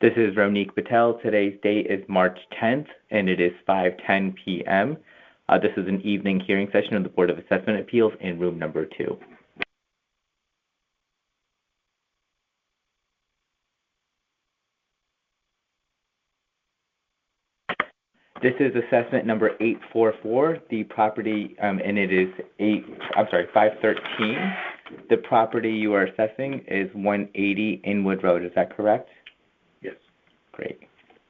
This is Ronique Patel. Today's date is March 10th, and it is 5:10 p.m. This is an evening hearing session of the Board of Assessment Appeals in room number 2. This is assessment number 844. The property, and it is 513. The property you are assessing is 180 Inwood Road. Is that correct? Yes. Great.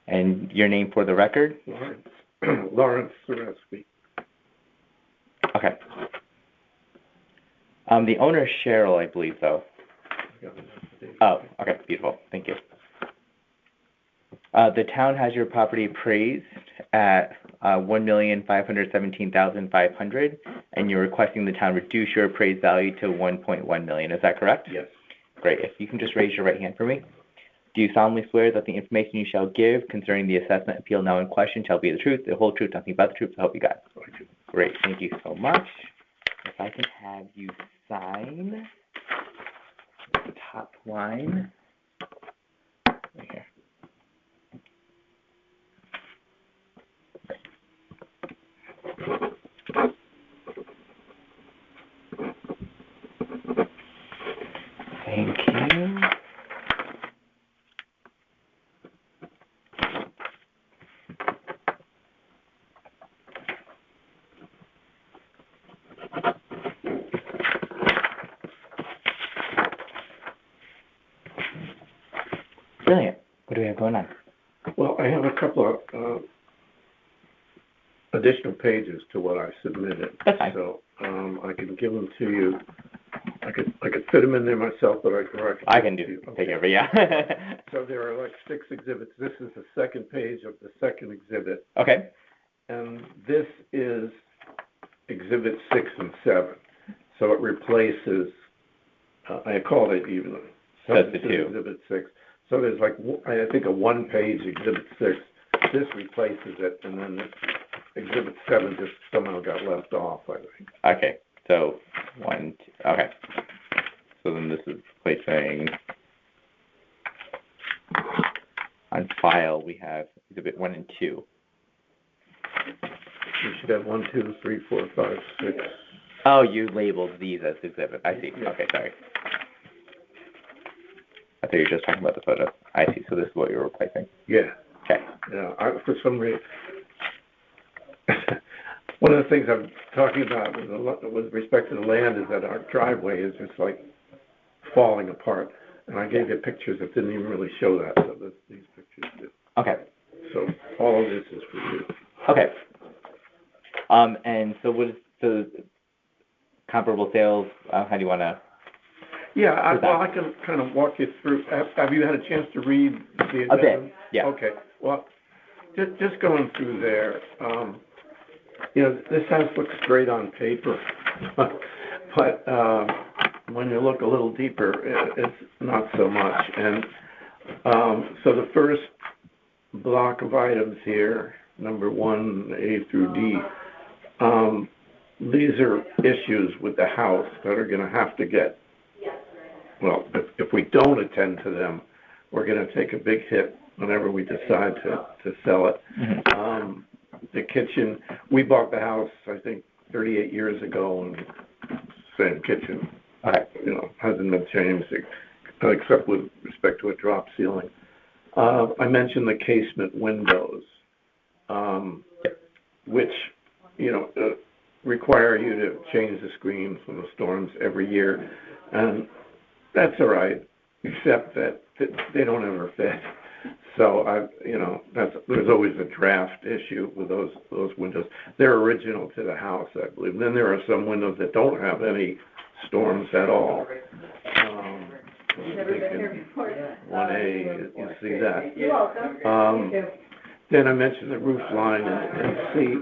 And your name for the record? Lawrence Zaretsky. Okay. The owner is Cheryl, I believe, though. Oh, okay, beautiful. Thank you. The town has your property appraised at $1,517,500, and you're requesting the town reduce your appraised value to $1.1 million. Is that correct? Yes. Great. If you can just raise your right hand for me. Do you solemnly swear that the information you shall give concerning the assessment appeal now in question shall be the truth, the whole truth, nothing but the truth, so help you God? I do. Great. Thank you so much. If I can have you sign the top line right here. Thank you. Brilliant. What do we have going on? Well, I have a couple of additional pages to what I submitted. That's fine. So I can give them to you. I could fit them in there myself, but I can Take over, yeah. So there are like 6 exhibits. This is the second page of the second exhibit. Okay. And this is exhibit 6 and 7. So it replaces, I called it even Substitute. exhibit 6. So there's like, I think, a 1-page exhibit 6. This replaces it, and then exhibit 7 just somehow got left off, I think. Okay. So 1, 2, okay. So then this is placing on file. We have exhibit 1 and 2. You should have 1, 2, 3, 4, 5, 6. Oh, you labeled these as exhibit. I see. Yeah. Okay, sorry. I thought you were just talking about the photo. I see. So this is what you're replacing. Yeah. Okay. Yeah. For some reason, one of the things I'm talking about with respect to the land is that our driveway is just like falling apart. And I gave you pictures that didn't even really show that. So these pictures do. Okay. So all of this is for you. Okay. And so what is the comparable sales? How do you want to? Yeah, I can kind of walk you through. Have you had a chance to read the addendum? A bit, yeah. Okay. Well, just going through there, this house looks great on paper, but when you look a little deeper, it's not so much. And so the first block of items here, number 1, A through D, these are issues with the house that are going to have to get, well, if we don't attend to them, we're going to take a big hit whenever we decide to sell it. Mm-hmm. The kitchen, we bought the house, I think, 38 years ago, and same kitchen. Okay. Hasn't been changed except with respect to a drop ceiling. I mentioned the casement windows, which, require you to change the screens when the storms every year. And that's all right, except that they don't ever fit. So there's always a draft issue with those windows. They're original to the house, I believe. And then there are some windows that don't have any storms at all. Never been here before. 1A, you see that. You're welcome. Then I mentioned the roof line, and see,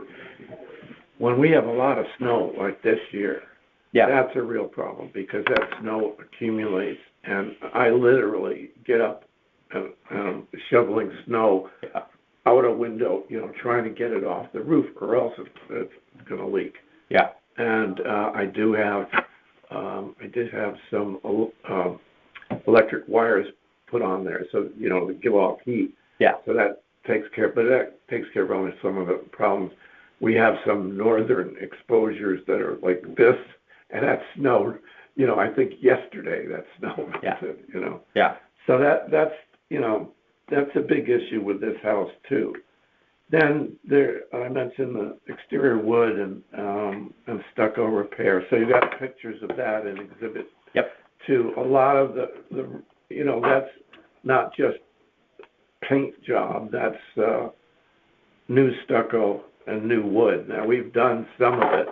when we have a lot of snow like this year, that's a real problem because that snow accumulates, and I literally get up and shoveling snow out a window, trying to get it off the roof, or else it's going to leak. Yeah. And I did have some electric wires put on there, so, to give off heat. Yeah. So that takes care of only some of the problems. We have some northern exposures that are like this, and that snowed, I think yesterday that snowed. Yeah. Yeah. So that's a big issue with this house too. Then I mentioned the exterior wood and stucco repair. So you got pictures of that in Exhibit. Yep. 2. A lot of the that's not just paint job. That's new stucco and new wood. Now we've done some of it,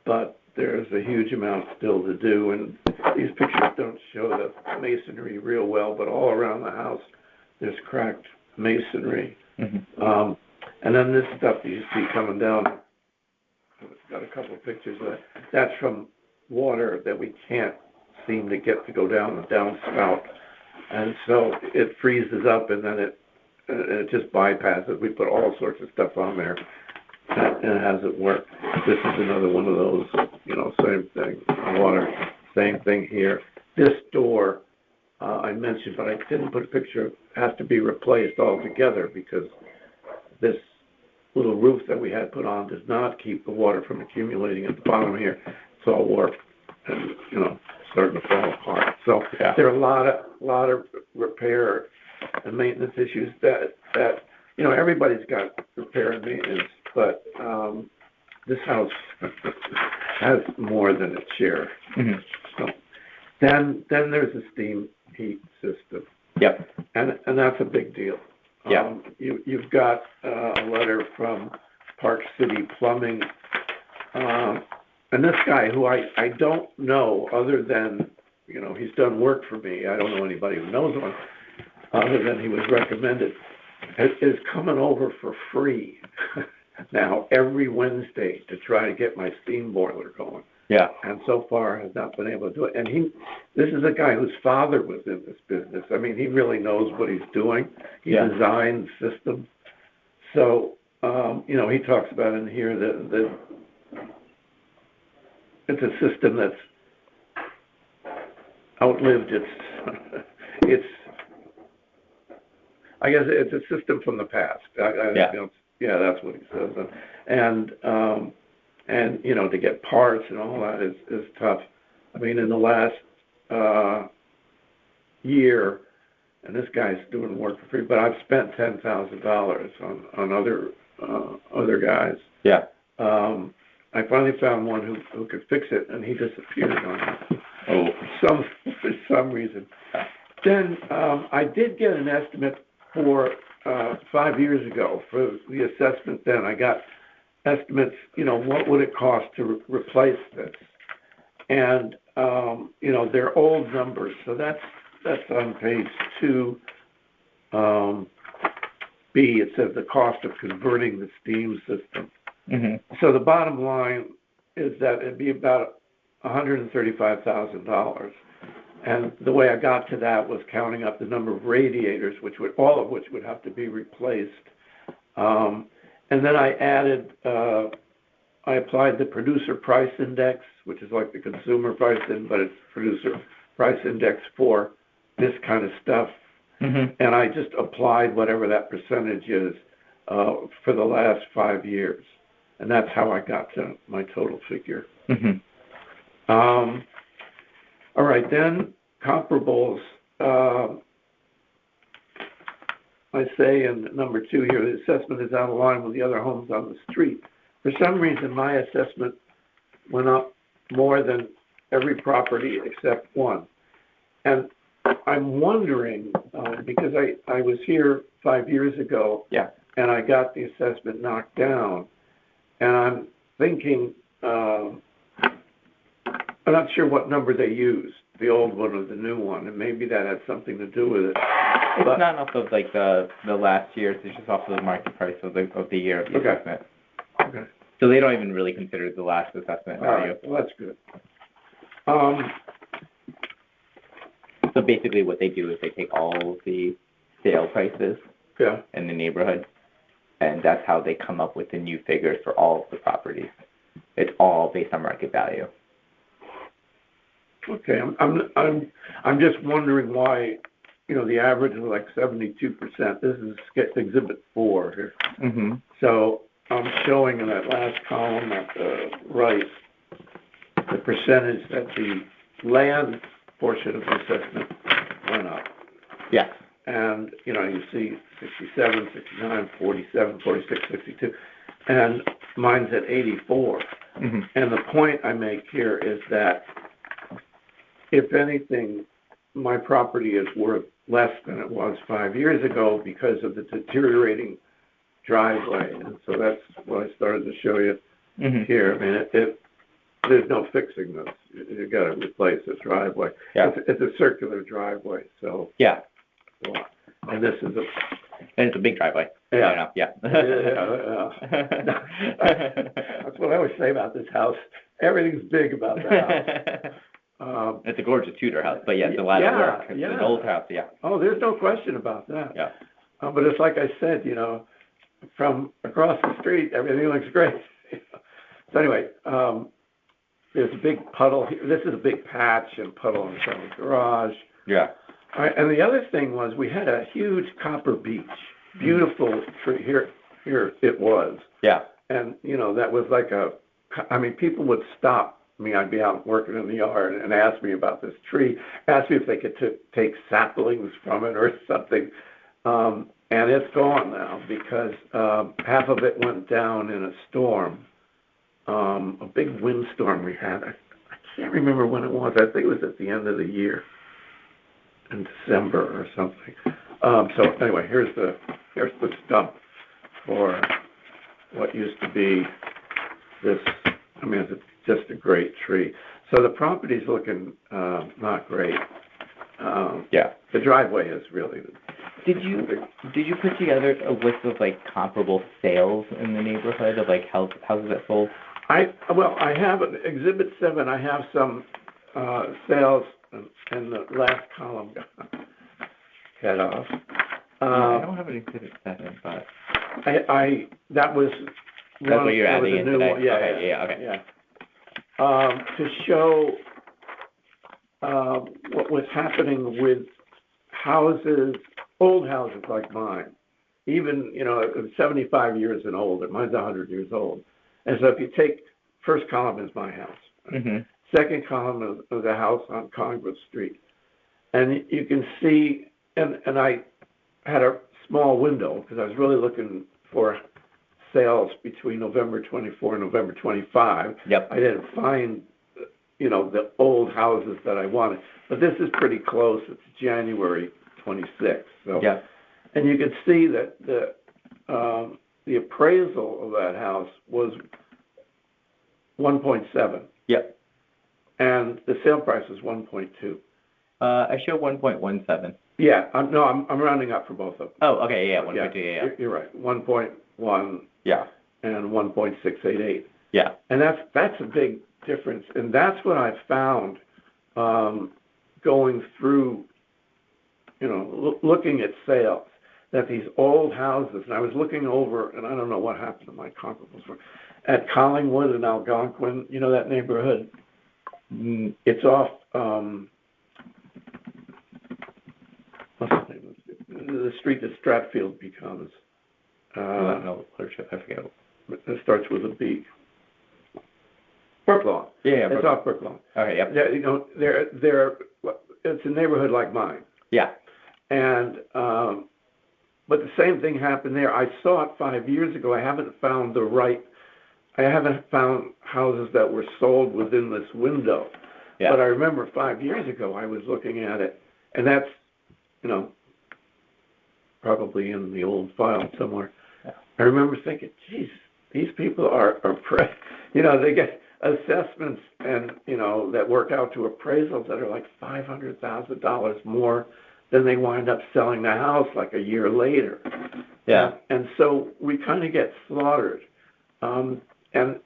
but there's a huge amount still to do. And these pictures don't show the masonry real well, but all around the house there's cracked masonry. Mm-hmm. And then this stuff that you see coming down, I've got a couple of pictures of that. That's from water that we can't seem to get to go down the downspout. And so it freezes up and then it just bypasses. We put all sorts of stuff on there and it hasn't worked. This is another one of those, same thing. Water, same thing here. This door, I mentioned, but I didn't put a picture of, has to be replaced altogether because this little roof that we had put on does not keep the water from accumulating at the bottom here. It's all warped and, starting to fall apart. So there are a lot of repair and maintenance issues that everybody's got repair and maintenance, but this house has more than its share. Mm-hmm. So then there's a steam heat system. Yep. And that's a big deal. Yeah. You've got a letter from Park City Plumbing, and this guy who I don't know other than, he's done work for me. I don't know anybody who knows him other than he was recommended, is coming over for free now every Wednesday to try to get my steam boiler going. Yeah. And so far has not been able to do it. And this is a guy whose father was in this business. I mean, he really knows what he's doing. He designed systems. So, he talks about in here that it's a system that's outlived its I guess it's a system from the past. That's what he says. And to get parts and all that is tough. I mean, in the last year, and this guy's doing work for free, but I've spent $10,000 on other guys. Yeah. I finally found one who could fix it, and he disappeared on it. Oh. For some reason. Then I did get an estimate for 5 years ago for the assessment. Then I got estimates, what would it cost to replace this? And, they're old numbers. So that's on page 2. B, it says the cost of converting the steam system. Mm-hmm. So the bottom line is that it'd be about $135,000. And the way I got to that was counting up the number of radiators, all of which would have to be replaced. And then I added, I applied the producer price index, which is like the consumer price index, but it's producer price index for this kind of stuff. Mm-hmm. And I just applied whatever that percentage is for the last 5 years. And that's how I got to my total figure. Mm-hmm. All right, then comparables. I say in number 2 here, the assessment is out of line with the other homes on the street. For some reason, my assessment went up more than every property except one. And I'm wondering, because I was here 5 years ago, and I got the assessment knocked down, and I'm thinking, I'm not sure what number they used, the old one or the new one, and maybe that had something to do with it. It's not off of like the last year. It's just off of the market price of the year of the assessment. Okay. So they don't even really consider the last assessment value. All right. Well, that's good. So basically, what they do is they take all the sale prices in the neighborhood, and that's how they come up with the new figures for all of the properties. It's all based on market value. Okay, I'm just wondering why, the average is like 72%. This is Exhibit 4 here. Mm-hmm. So I'm showing in that last column at the right the percentage that the land portion of the assessment went up. Yes. And, you see 67, 69, 47, 46, 62, and mine's at 84. Mm-hmm. And the point I make here is that, if anything, my property is worth less than it was 5 years ago because of the deteriorating driveway. And so that's what I started to show you here. I mean, there's no fixing this. You got to replace this driveway. Yeah. It's a circular driveway, so. Yeah. And this is and it's a big driveway. Yeah. Yeah. That's what I always say about this house. Everything's big about the house. It's a gorgeous Tudor house, but yeah, it's a lot of work. It's an old house, yeah. Oh, there's no question about that. Yeah. But it's like I said, from across the street, everything looks great. So anyway, there's a big puddle here. This is a big patch and puddle in front of the garage. Yeah. All right, and the other thing was we had a huge copper beech, beautiful tree. Here it was. Yeah. And, that was like people would stop me. I'd be out working in the yard and ask me about this tree, ask me if they could take saplings from it or something. And it's gone now because half of it went down in a storm, a big windstorm we had. I can't remember when it was. I think it was at the end of the year. In December or something. So anyway, here's the stump for what used to be this. I mean, it's just a great tree. So the property's looking not great. Yeah. The driveway is really. Did you put together a list of comparable sales in the neighborhood of houses that sold? I have an Exhibit 7. I have some sales. And the last column got cut off. I don't have an Exhibit 7, but that was. That's what you're adding in today. One. Yeah, okay. To show what was happening with houses, old houses like mine, even 75 years and older. Mine's 100 years old. And so if you take first column is my house. Mm-hmm. Second column of the house on Congress Street. And you can see, and I had a small window because I was really looking for sales between November 24 and November 25. Yep. I didn't find, the old houses that I wanted. But this is pretty close. It's January 26th. So. Yeah. And you can see that the appraisal of that house was 1.7. Yep. And the sale price is 1.2. I show 1.17. Yeah, I'm rounding up for both of them. Oh, okay, yeah, 1.2, yeah. You're right, 1.1. Yeah. And 1.688. Yeah. And that's a big difference, and that's what I've found going through, looking at sales. That these old houses, and I was looking over, and I don't know what happened to my comparables, at Collingwood and Algonquin, that neighborhood. It's off, what's the name of the street that Stratfield becomes. No, clerkship, I forget. It starts with a B. Brooklawn. Yeah, it's off Brooklawn. Okay, yep. They're it's a neighborhood like mine. Yeah. And, but the same thing happened there. I saw it 5 years ago. I haven't found houses that were sold within this window. Yeah. But I remember 5 years ago I was looking at it, and that's, probably in the old file somewhere. Yeah. I remember thinking, geez, these people are they get assessments and, that work out to appraisals that are like $500,000 more than they wind up selling the house like a year later. Yeah. And so we kind of get slaughtered. And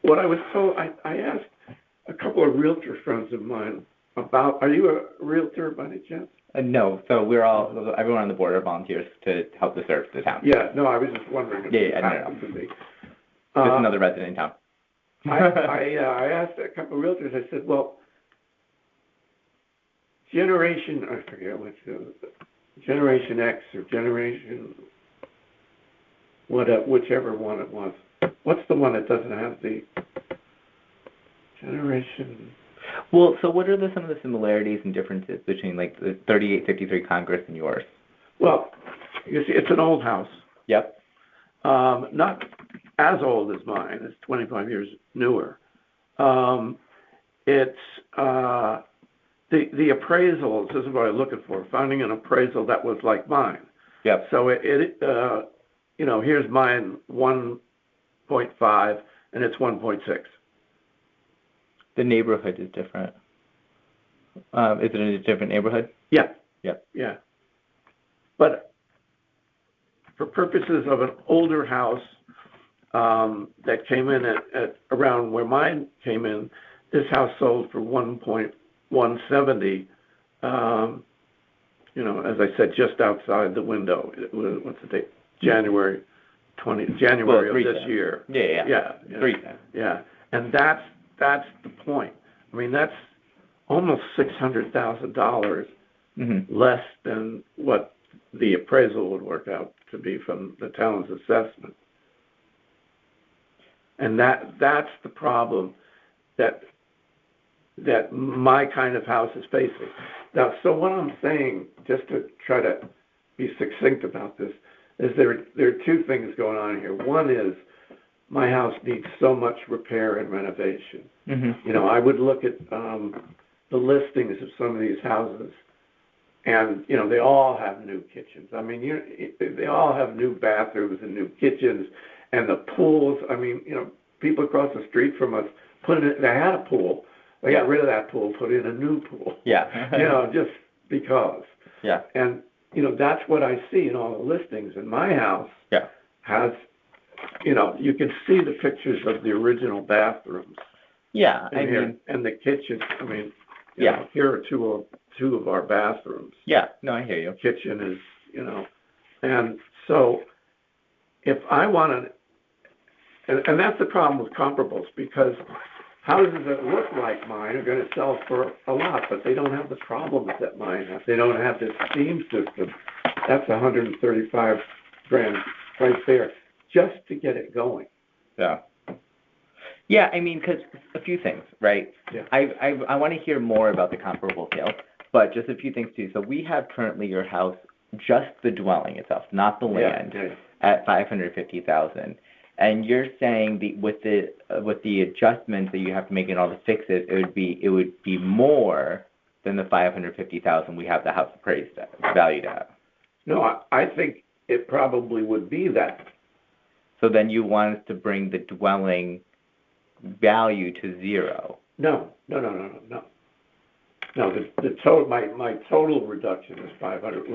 what I was told, I asked a couple of realtor friends of mine about, are you a realtor by any chance? No, so everyone on the board are volunteers to help the search the town. Yeah, no, I was just wondering if it happened to be. Just another resident in town. I asked a couple of realtors, I said, well, I forget Generation X or Generation, whichever one it was. What's the one that doesn't have the Generation? Well, so what are some of the similarities and differences between like the 3853 Congress and yours? Well, you see, it's an old house. Yep. Not as old as mine. It's 25 years newer. It's the appraisals. This is what I'm looking for. Finding an appraisal that was like mine. Yep. So here's mine 1.5 and it's 1.6. The neighborhood is different. Is it in a different neighborhood? Yeah. Yep. Yeah. But for purposes of an older house that came in at around where mine came in, this house sold for 1.170. As I said, just outside the window. It was, what's the date? January of this year. Yeah. 310. Yeah. And that's the point. I mean, that's almost $600,000 less than what the appraisal would work out to be from the town's assessment. And that's the problem that my kind of house is facing. Now, so what I'm saying, just to try to be succinct about this, is there are two things going on here. One is my house needs so much repair and renovation. Mm-hmm. I would look at the listings of some of these houses, and they all have new kitchens. I mean, they all have new bathrooms and new kitchens, and the pools. I mean, people across the street from us they had a pool. They got rid of that pool, put in a new pool. Yeah. Just because. Yeah. And that's what I see in all the listings. And my house has, you can see the pictures of the original bathrooms. Yeah, and the kitchen. I mean, here are two of our bathrooms. Yeah, no, I hear you. Kitchen is, and so if I want to, and that's the problem with comparables, because houses that look like mine are going to sell for a lot, but they don't have the problems that mine has. They don't have this steam system. That's $135,000 right there, just to get it going. Yeah. Yeah, I mean, because a few things, right? Yeah. I want to hear more about the comparable sale, but just a few things too. So we have currently your house, just the dwelling itself, not the land, at $550,000. And you're saying with the adjustments that you have to make and all the fixes, it would be more than the $550,000 we have the house appraised at, valued at. No, I think it probably would be that. So then you want us to bring the dwelling value to zero. No. No, the total my total reduction is $500,000. A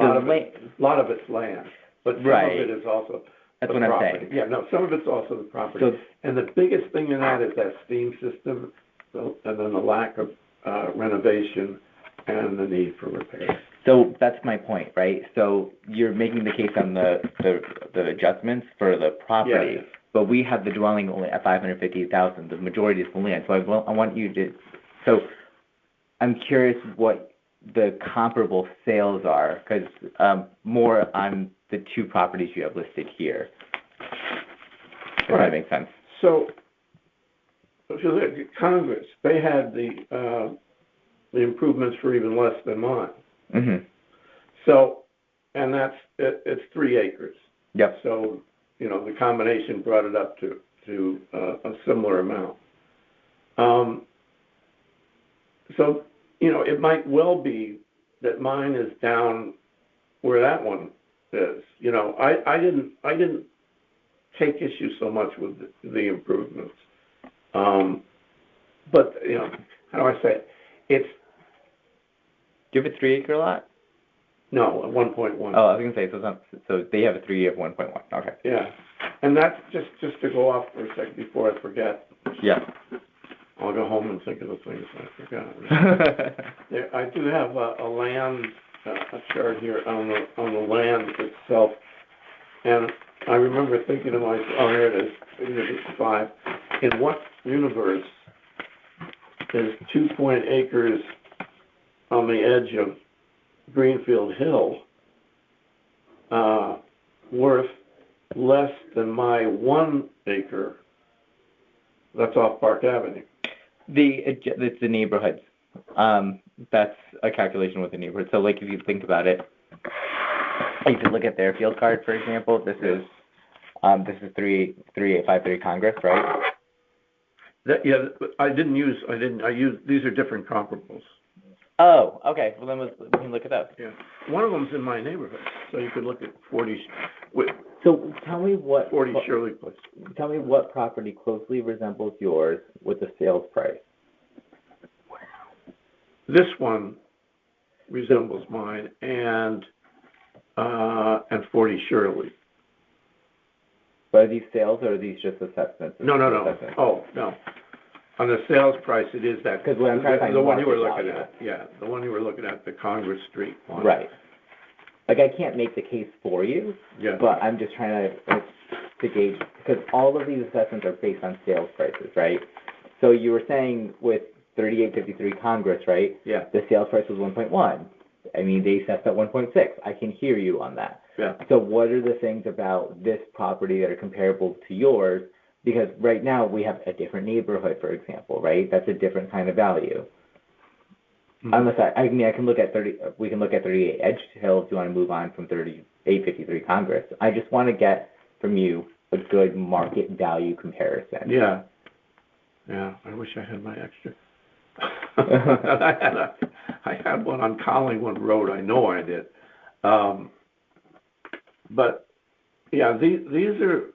lot of it's land, but some of it is also. That's what property. I'm saying. Yeah, no, some of it's also the property. And the biggest thing in that is that steam system, and then the lack of renovation and the need for repair. So that's my point, right? So you're making the case on the adjustments for the property, but we have the dwelling only at $550,000. The majority is the land. So I want you to. So I'm curious what the comparable sales are, because more on the two properties you have listed here. If that makes sense. So, if you look at Congress, they had the improvements for even less than mine. Mm-hmm. So, and it's 3 acres. Yep. So, the combination brought it up to a similar amount. So, it might well be that mine is down where that one is. I didn't take issue so much with the improvements. But how do I say it? It's. Do you have a 3 acre lot? No, 1.1. Oh, I was gonna say so they have a 3 of 1.1. Okay. Yeah, and that's just to go off for a second before I forget. Yeah. I'll go home and think of the things I forgot. I do have a land a chart here on the land itself, and I remember thinking to myself, here it is, Exhibit 5. In what universe is 2 acres on the edge of Greenfield Hill worth less than my 1 acre that's off Park Avenue? It's the neighborhoods. That's a calculation with the neighborhood. So, like, if you think about it, if you look at their field card, for example, this is 3853 Congress, right? I used, these are different comparables. Oh, okay. Well, then we can look it up. Yeah. One of them's in my neighborhood, so you could look at 40. So tell me what 40 Shirley Place. Tell me what property closely resembles yours with the sales price. This one resembles mine, and 40 Shirley. But are these sales or are these just assessments? No. Assessments? Oh, no. On the sales price, it is that. Because what I'm trying to find the one you were looking at. Yeah, the one you were looking at, the Congress Street one. Right. Like, I can't make the case for you. Yeah. But I'm just trying to gauge, because all of these assessments are based on sales prices, right? So you were saying with 3853 Congress, right? Yeah. The sales price was 1.1. I mean, they assessed at 1.6. I can hear you on that. Yeah. So what are the things about this property that are comparable to yours? Because right now we have a different neighborhood, for example, right? That's a different kind of value. Mm-hmm. Unless I can look at we can look at 38 Edge Hill if you want to move on from 3853 Congress. I just want to get from you a good market value comparison. Yeah. Yeah. I wish I had my extra. I had one on Collingwood Road. I know I did. But yeah, these are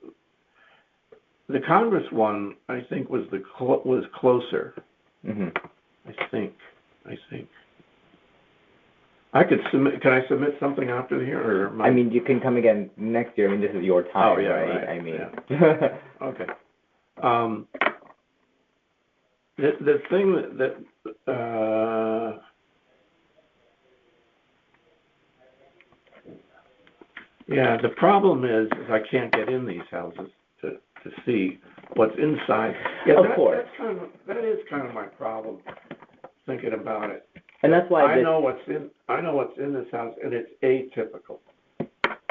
the Congress one. I think was closer. Mm-hmm. I think. I could submit. Can I submit something after here, or? I mean, you can come again next year. I mean, this is your time, right? I mean. Yeah. Okay. The thing that the problem is I can't get in these houses to see what's inside. Yeah, of course. That is kind of my problem, thinking about it. And that's why I know what's in this house, and it's atypical.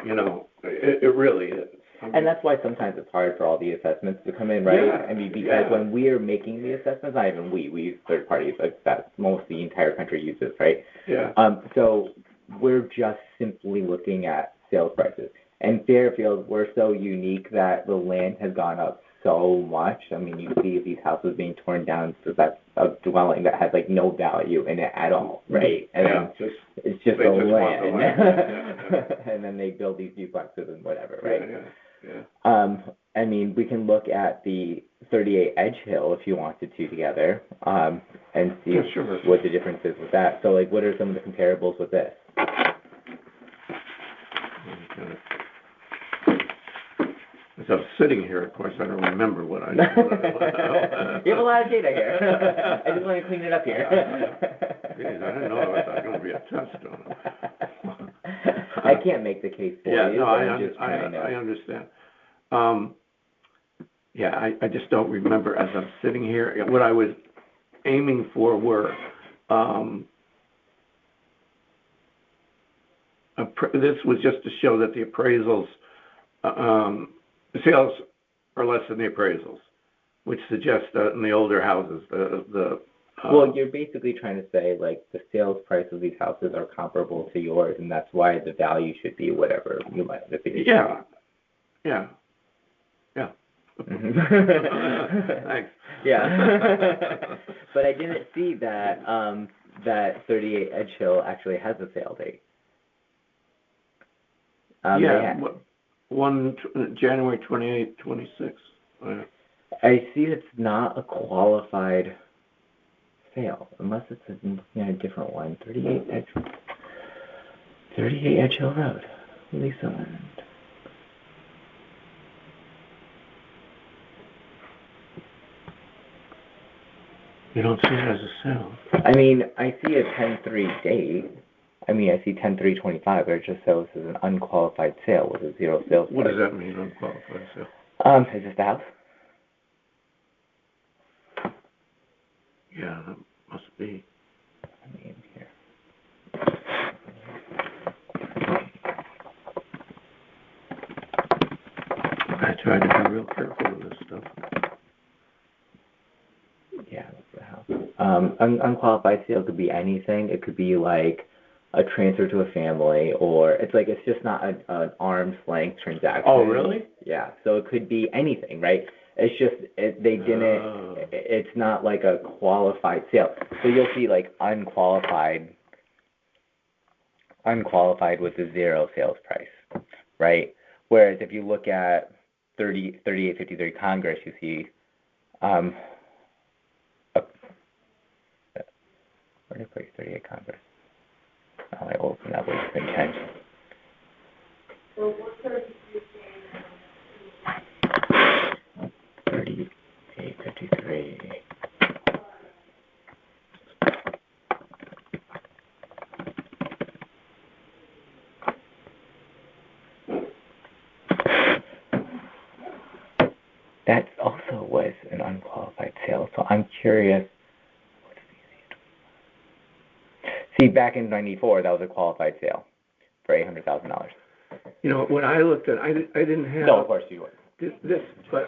You know, it really is. And that's why sometimes it's hard for all the assessments to come in, right? Yeah, I mean, because when we're making the assessments, not even we use third parties, like that most the entire country uses, right? Yeah. So we're just simply looking at sales prices. And Fairfield, we're so unique that the land has gone up so much. I mean, you see these houses being torn down, so that's a dwelling that has like no value in it at all, right? And then it's just the land. And then they build these duplexes and whatever, right? Yeah. I mean, we can look at the 38 Edge Hill if you wanted to together, and see what the difference is with that. So, like, what are some of the comparables with this? As I'm sitting here, of course, I don't remember what I. You have a lot of data here. I just want to clean it up here. Jeez, I didn't know it was going to be a test on it. I can't make the case for you. Yeah, no, I understand. I just don't remember as I'm sitting here. What I was aiming for were this was just to show that the appraisals, the sales are less than the appraisals, which suggests that in the older houses, well, you're basically trying to say, like, the sales price of these houses are comparable to yours, and that's why the value should be whatever you might have figured. Yeah. Mm-hmm. Thanks. Yeah. But I didn't see that that 38 Edge Hill actually has a sale date. January 28, 26. I see it's not a qualified sale, unless it's a different one. 38 Edge Hill Road, Lisa Land. You don't see it as a sale. I mean, I see a 10-3 date. I mean, I see 10-3-25, but it just shows as an unqualified sale with a zero sales price. What does that mean, unqualified sale? Is this the house? Yeah, that must be. I mean, here. try to be real careful with this stuff. Yeah, that's the house. Unqualified sale could be anything. It could be like a transfer to a family, or it's just not an arm's length transaction. Oh, really? Yeah, so it could be anything, right? It's just they didn't. It's not like a qualified sale. So you'll see like unqualified with the zero sales price, right? Whereas if you look at 3853 Congress, you see, where did I put 38 Congress? Oh, I opened that way it's been changed. So what are you saying? 3853. That also was an unqualified sale, so I'm curious. See, back in '94, that was a qualified sale for $800,000. You know, when I looked at, I didn't have. No, of course you would. This, but.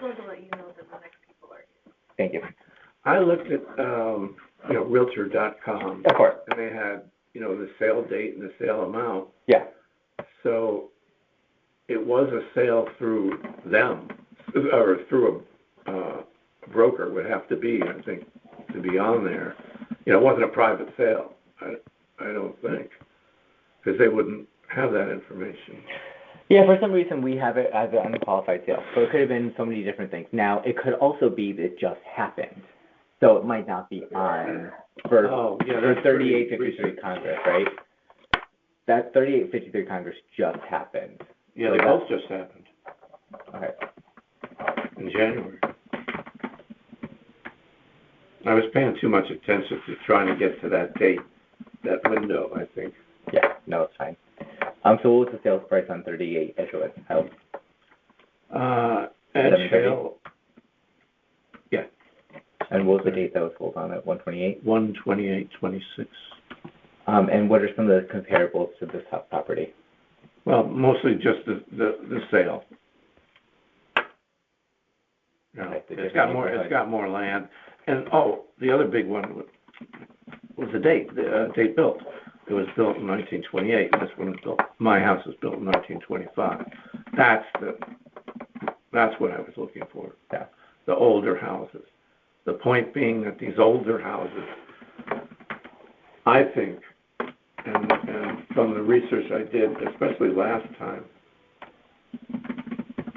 Thank you. I looked at, Realtor.com. Of course. And they had, the sale date and the sale amount. Yeah. So it was a sale through them, or through a broker would have to be, I think, to be on there. It wasn't a private sale. I don't think, because they wouldn't have that information. Yeah, for some reason we have it as an unqualified sale. So it could have been so many different things. Now, it could also be that it just happened. So it might not be on for 3853 Congress, right? That 3853 Congress just happened. Yeah, they both just happened. Okay. In January. I was paying too much attention to trying to get to that date, that window, I think. Yeah, no, it's fine. So what was the sales price on 38 Edgewood House? Edgehill. Yeah. And what was the date that was sold on it? 128? 128/26. And what are some of the comparables to this property? Well, mostly just the sale. Okay, it's got more land. And the other big one was the date. The date built. It was built in 1928. This one was built. My house was built in 1925. That's what I was looking for. Yeah. The older houses. The point being that these older houses, I think, and from the research I did, especially last time,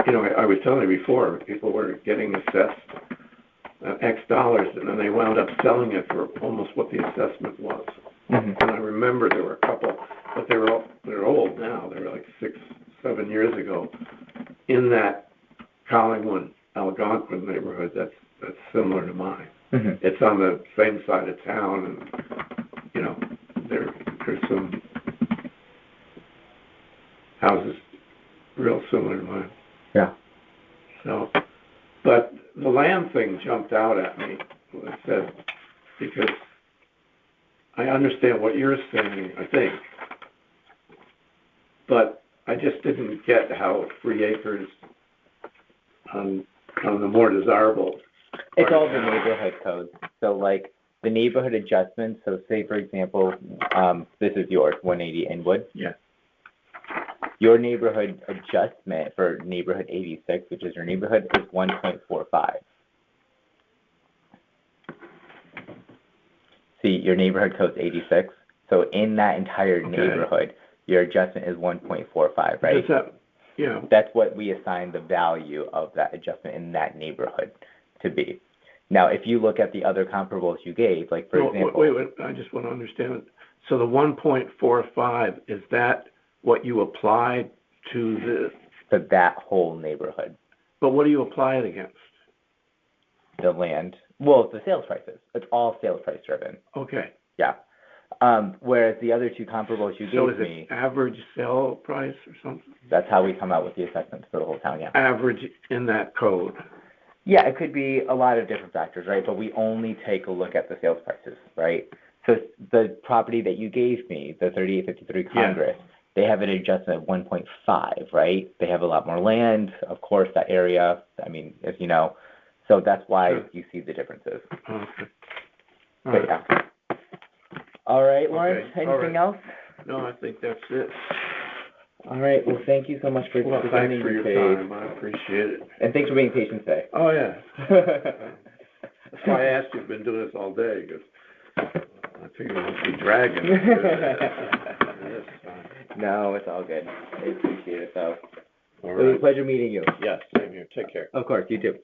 I was telling you before, people were getting assessed X dollars, and then they wound up selling it for almost what the assessment was. Mm-hmm. And I remember there were a couple, but they're old now. They were like 6-7 years ago in that Collingwood, Algonquin neighborhood. That's similar to mine. Mm-hmm. It's on the same side of town, and there's some houses real similar to mine. Yeah. So, but the land thing jumped out at me, I said, because I understand what you're saying, I think, but I just didn't get how 3 acres on the more desirable. It's all the neighborhood codes. So, like, the neighborhood adjustments, so say, for example, this is yours, 180 Inwood. Yeah. Your neighborhood adjustment for neighborhood 86, which is your neighborhood, is 1.45. See, your neighborhood code's 86. So in that entire neighborhood, your adjustment is 1.45, right? Yeah. That's what we assign the value of that adjustment in that neighborhood to be. Now, if you look at the other comparables you gave, like, for example... Wait, I just want to understand it. So the 1.45, is that what you applied to that whole neighborhood? But what do you apply it against? The land. Well, it's the sales prices. It's all sales price driven. Okay. Yeah. Whereas the other two comparables you gave me... So is it average sale price or something? That's how we come out with the assessments for the whole town, yeah. Average in that code? Yeah, it could be a lot of different factors, right? But we only take a look at the sales prices, right? So the property that you gave me, the 3853 Congress, they have it adjusted at 1.5, right? They have a lot more land, of course, that area, I mean, as you know. So that's why you see the differences. Okay. But yeah. All right, Lawrence, anything else? No, I think that's it. All right, well, thank you so much for thanks for your time. I appreciate it. And thanks for being patient today. Oh, yeah. That's why I asked you. You've been doing this all day, because I figured it must be dragging. No, it's all good. I appreciate it, though. All It right. was a pleasure meeting you. Yes, same here. Take care. Of course, you too.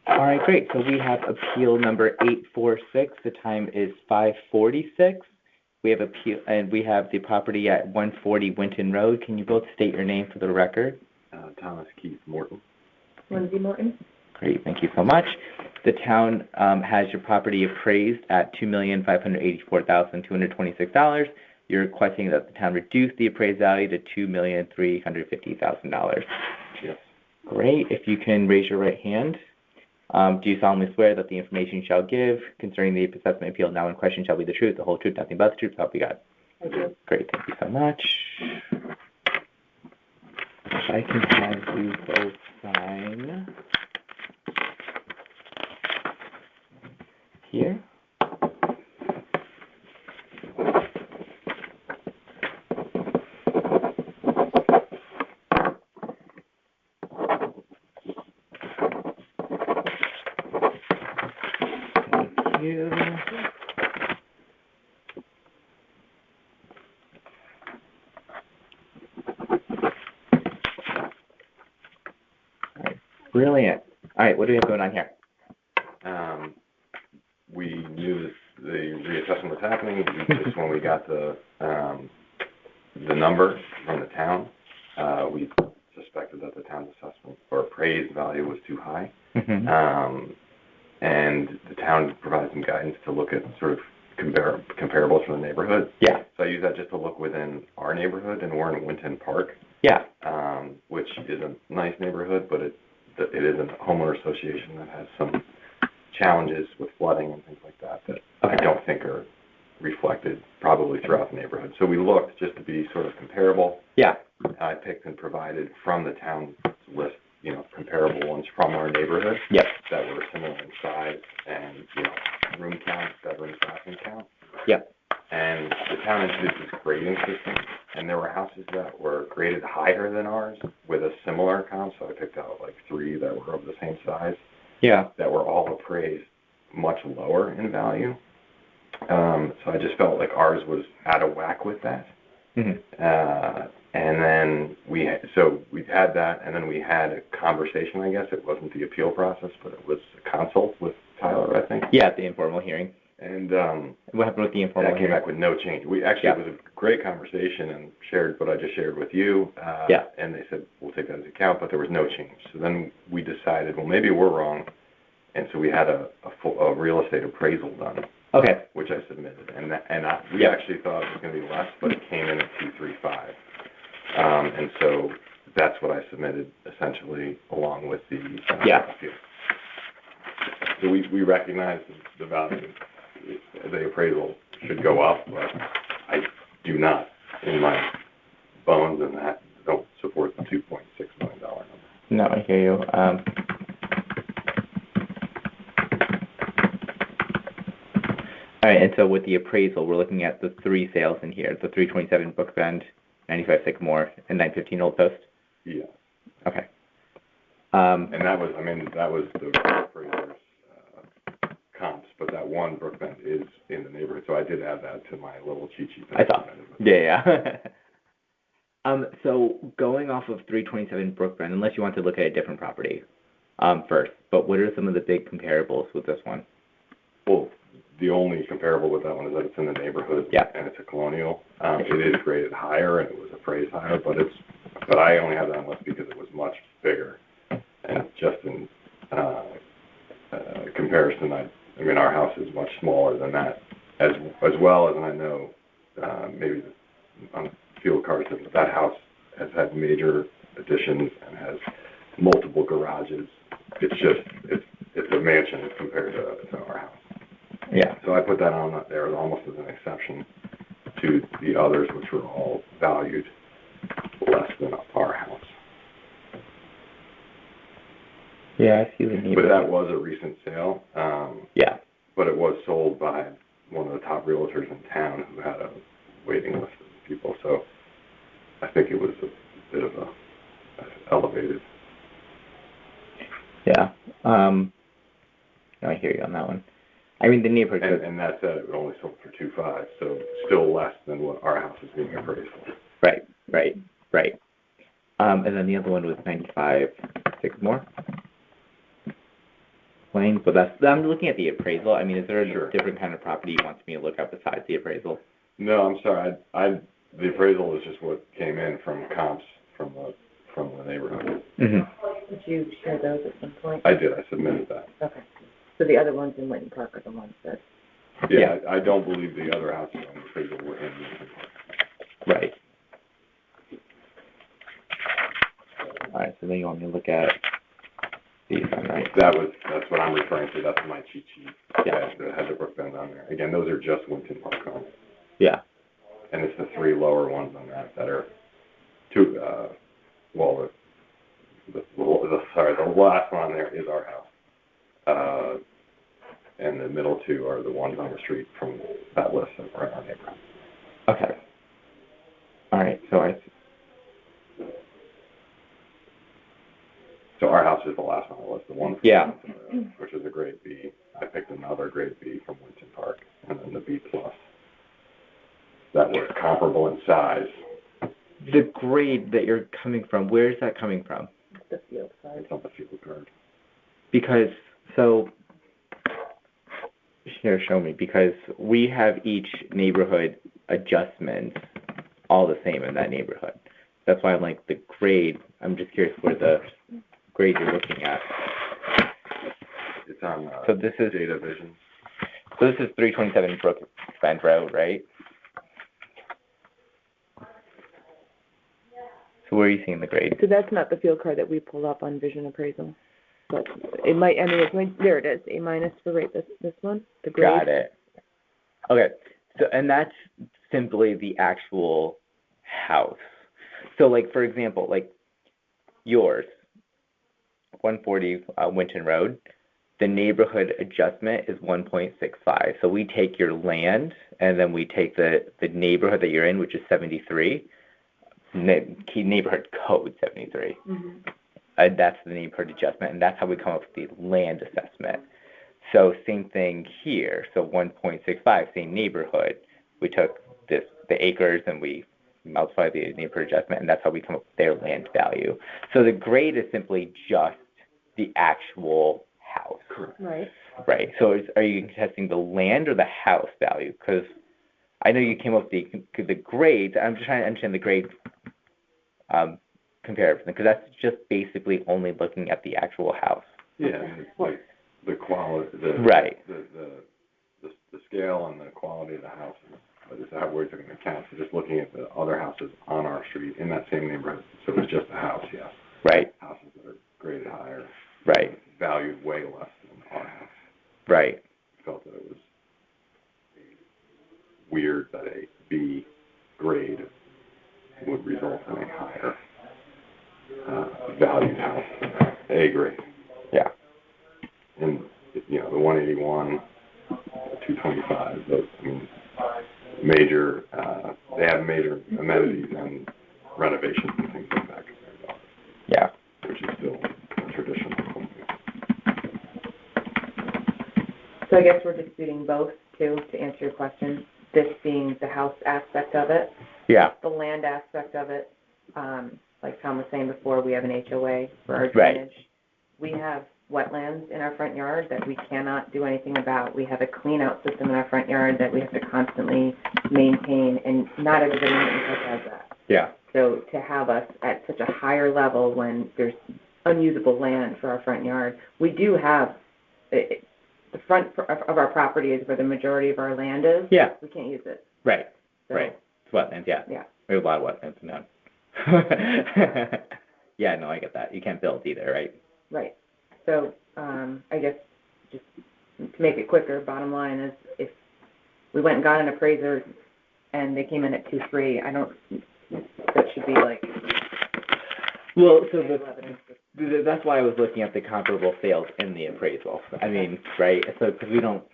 All right, great. So we have appeal number 846. The time is 5:46. We have the property at 140 Winton Road. Can you both state your name for the record? Thomas Keith Morton. Lindsay Morton. Great, thank you so much. The town has your property appraised at $2,584,226. You're requesting that the town reduce the appraised value to $2,350,000. Yes. Great. If you can raise your right hand. Do you solemnly swear that the information you shall give concerning the assessment appeal now in question shall be the truth, the whole truth, nothing but the truth, so help you God? I do. Great, thank you so much. If I can have you both sign here. You. All right, brilliant. All right, what do we have going on here? We knew that the reassessment was happening. Just when we got the number from the town, we suspected that the town's assessment or appraised value was too high. Mm-hmm. And the town provided some guidance to look at sort of comparables from the neighborhood. Yeah. So I use that just to look within our neighborhood, and we're in Winton Park. Yeah. Which is a nice neighborhood, but it is a homeowner association that has some challenges with flooding and things like that I don't think are reflected probably throughout the neighborhood. So we looked just to be sort of comparable. Yeah. I picked and provided from the town list, comparable ones from our neighborhood. Yep. That were similar in size and, room count, bedroom, bathroom count. Yep. And the town introduced this grading system, and there were houses that were graded higher than ours with a similar count. So I picked out like 3 that were of the same size. Yeah. That were all appraised much lower in value. So I just felt like ours was out of whack with that. Mm-hmm. And then we had that, and then we had a conversation, I guess. It wasn't the appeal process, but it was a consult with Tyler, I think. Yeah, the informal hearing. And what happened with the informal hearing? That came back with no change. It was a great conversation and shared what I just shared with you. And they said, we'll take that into account, but there was no change. So then we decided, well, maybe we're wrong. And so we had a real estate appraisal done. Okay. Which I submitted. We actually thought it was going to be less, but it came in at 235. And so that's what I submitted essentially along with the appeal. So we recognize the value. The appraisal should go up, but I do not, in my bones, and that don't support the $2.6 million number. No, I hear you. All right, and so with the appraisal, we're looking at the 3 sales in here, the 327 Brookbend, 95 Sycamore, and 915 Old Post? Yeah. Okay. And that was the appraiser's comps, but but that one Brookbend is in the neighborhood, so I did add that to my little cheat sheet. I thought. Yeah. So going off of 327 Brookbend, unless you want to look at a different property, first, but what are some of the big comparables with this one? Well, the only comparable with that one is that it's in the neighborhood. Yeah. And it's a colonial. It is graded higher and it was appraised higher, but I only have that on list because it was much bigger. And just in comparison, I mean, our house is much smaller than that, as well as I know, maybe on field cards, that house has had major additions and has multiple garages. It's a mansion compared to our house. Yeah. So I put that on there almost as an exception to the others, which were all valued less than our house. Yeah, I see the neighborhood. But that was a recent sale. Yeah. But it was sold by one of the top realtors in town who had a waiting list of people. So I think it was a bit of a elevated. Yeah. No, I hear you on that one. I mean, the neighborhood. And that said, it only sold for $2.5, so still less than what our house is being appraised for. Right. And then the other one was 95 Sycamore Lane, but I'm looking at the appraisal. I mean, is there a different kind of property you want me to look at besides the appraisal? No, I'm sorry. The appraisal is just what came in from comps from the neighborhood. Mm-hmm. Did you share those at some point? I did. I submitted that. Okay. So the other ones in Winton Park are the ones that... Yeah. I don't believe the other houses on the appraisal were in Winton Park. Right. All right, so then you want me to look at these then, right? That's what I'm referring to. That's my cheat sheet. Yeah. That has the Brookbend on there. Again, those are just Winton Park homes. Yeah. And it's the three lower ones on that are two, the last one on there is our house. And the middle two are the ones on the street from that list that were in our neighborhood. Okay. All right, So our house is the last one on the list, the one from which is a grade B. I picked another grade B from Winton Park, and then the B plus. That was comparable in size. The grade that you're coming from, where is that coming from? The field card. It's on the field card. Because, here, show me, because we have each neighborhood adjustment all the same in that neighborhood. That's why I'm like, the grade, I'm just curious where the grade you're looking at. It's on Data Vision. So this is 327 Brookbend Road, right? So where are you seeing the grade? So that's not the field card that we pulled up on Vision Appraisal. But it might, there it is, A- for this one, the grade. Got it. Okay, so, and that's simply the actual house. So, like, for example, like, yours, 140 Winton Road, the neighborhood adjustment is 1.65. So we take your land, and then we take the neighborhood that you're in, which is 73, neighborhood code 73. Mm-hmm. That's the neighborhood adjustment, and that's how we come up with the land assessment. So same thing here. So 1.65, same neighborhood. We took the acres and we multiply the neighborhood adjustment, and that's how we come up with their land value. So the grade is simply just the actual house. Right. Right. So are you contesting the land or the house value? Because I know you came up with the grade. I'm just trying to understand the grade comparison, because that's just basically only looking at the actual house. Yeah, like the quality, right. The scale and the quality of the houses. But it's how we're taking account. So just looking at the other houses on our street in that same neighborhood. So it's just a house, yes. Right. Houses that are graded higher. Right. Valued way less than our house. Right. We felt that it was weird that a B grade would result in a higher valued house than A grade. Yeah. And the 181, 225, those, I mean, major, they have major amenities and renovations and things like that compared to ours. Yeah. Which is still a traditional. So So I guess we're disputing both, too, to answer your question. This being the house aspect of it. Yeah. The land aspect of it. Like Tom was saying before, we have an HOA for our drainage. Right. We have wetlands in our front yard that we cannot do anything about. We have a clean out system in our front yard that we have to constantly maintain, and not everybody in the has that. Yeah. So to have us at such a higher level when there's unusable land for our front yard, we do have the front of our property is where the majority of our land is. Yeah. We can't use it. Right. So, right. It's wetlands. Yeah. Yeah. We have a lot of wetlands now. Yeah. No, I get that. You can't build either, right? Right. So I guess just to make it quicker, bottom line is if we went and got an appraiser and they came in at 2.3, that should be like. Well, so that's why I was looking at the comparable sales in the appraisal. I mean, right? So because we're not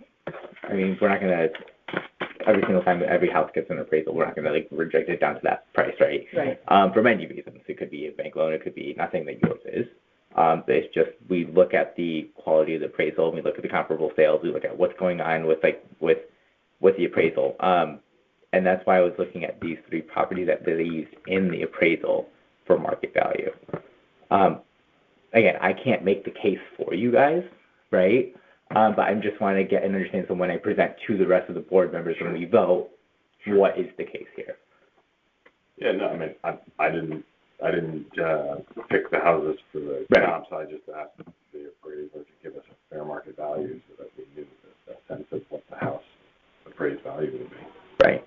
going to, every single time every house gets an appraisal, we're not going to like reject it down to that price, right? Right. For many reasons. It could be a bank loan. It could be nothing that yours is. It's just we look at the quality of the appraisal, we look at the comparable sales, we look at what's going on with the appraisal, and that's why I was looking at these three properties that they used in the appraisal for market value. Again, I can't make the case for you guys, right? But I'm just want to get and understand. So when I present to the rest of the board members when we vote, what is the case here? Yeah, no, I mean, I didn't pick the houses for the comps. I just asked the appraiser to give us a fair market value so that we knew a sense of what the house appraised value would be. Right.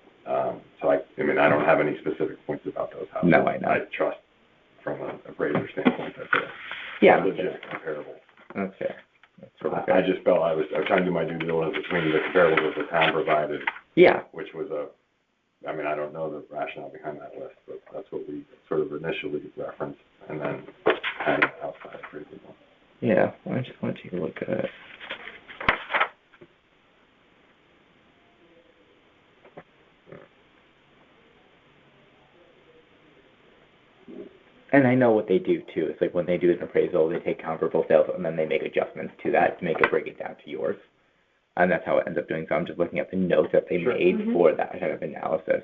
So I don't have any specific points about those houses. No, I know. I trust from an appraiser standpoint that they're legit comparable. That's fair. I just felt I was trying to do my due diligence between the comparables that the town provided. Yeah. Which was I don't know the rationale behind that list, but that's what we sort of initially referenced, and then had an outside appraisal. Yeah, I just want to take a look at it. And I know what they do too. It's like when they do an appraisal, they take comparable sales and then they make adjustments to that to make it bring it down to yours. And that's how it ends up doing. So I'm just looking at the notes that they made for that kind of analysis.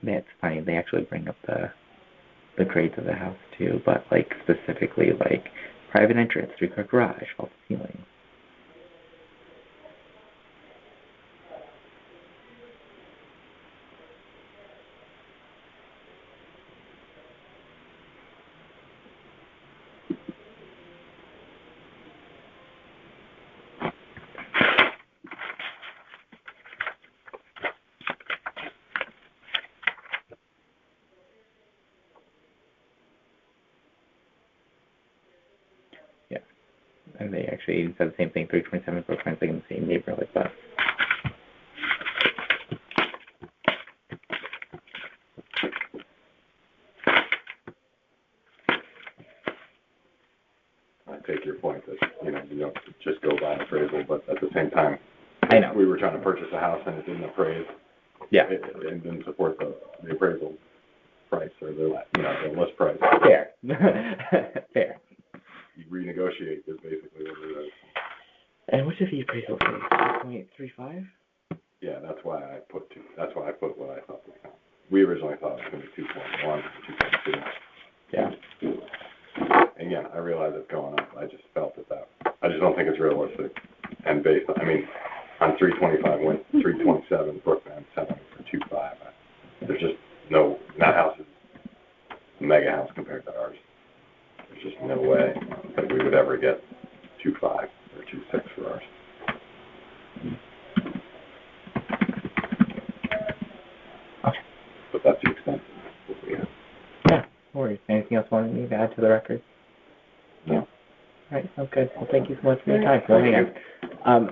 That's funny. They actually bring up the grades of the house too, but like specifically like private entrance, 3-car garage, vault ceiling. And they actually said the same thing, 327 Brookline, like in the same neighborhood, but. I take your point that, you don't just go by appraisal, but at the same time, I know. We were trying to purchase a house and it didn't appraise. Yeah. It didn't support the appraisal price or the list price. Fair. Fair. You renegotiate is basically what it is. And what is the appraisal for? 2.35? Yeah, that's why I put what I thought was coming. We originally thought it was going to be 2.1, 2.2. Yeah. Again, I realize it's going up. I just felt that I just don't think it's realistic. And based on, on 325 went 327, Brookline 7 for 2.5. There's just that house is a mega house compared to ours. There's just no way that we would ever get 2.5 or 2.6 for ours. Okay. But that's the extent of what we have. Yeah, no worries. Anything else you wanted me to add to the record? No. All right, sounds good. Well, thank you so much for your time. Thank you.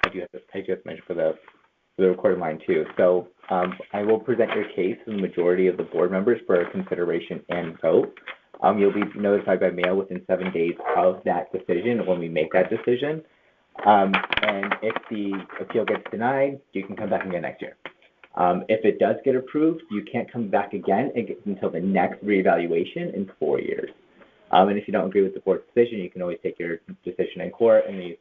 do have to mention for the recorded line too. So I will present your case to the majority of the board members for consideration and vote. You'll be notified by mail within 7 days of that decision when we make that decision. And if the appeal gets denied, you can come back again next year. If it does get approved, you can't come back again until the next reevaluation in 4 years. And if you don't agree with the board's decision, you can always take your decision in court, and the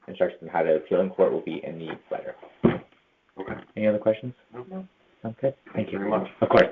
instructions on how to appeal in court will be in the letter. Okay. Any other questions? No. Okay. Thank you very much. Of course.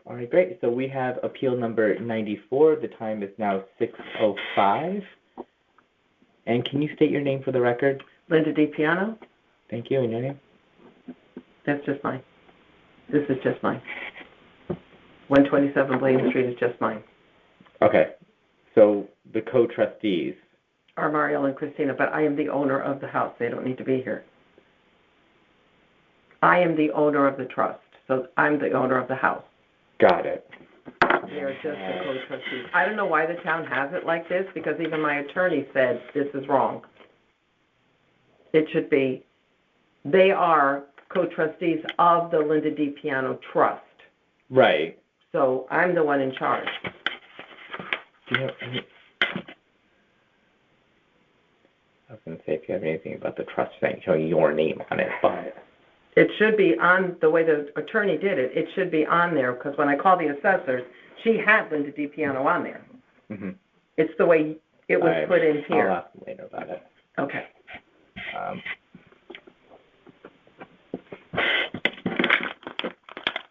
All right, great. So we have appeal number 94. The time is now 6:05. And can you state your name for the record? Linda DiPiano. Thank you. And your name? That's just mine. This is just mine. 127 Blaine Street is just mine. Okay. So the co-trustees. Are Marielle and Christina, but I am the owner of the house. They don't need to be here. I am the owner of the trust, so I'm the owner of the house. Got it. They are just the co-trustees. I don't know why the town has it like this, because even my attorney said this is wrong. It should be, they are co-trustees of the Linda DiPiano Trust. Right. So I'm the one in charge. Do you have any... I was going to say, if you have anything about the trust thing, showing your name on it, but... It should be on, the way the attorney did it, it should be on there, because when I called the assessors, she had Linda DiPiano on there. Mm-hmm. It's the way it was put in here. I'll ask them later about it. Okay.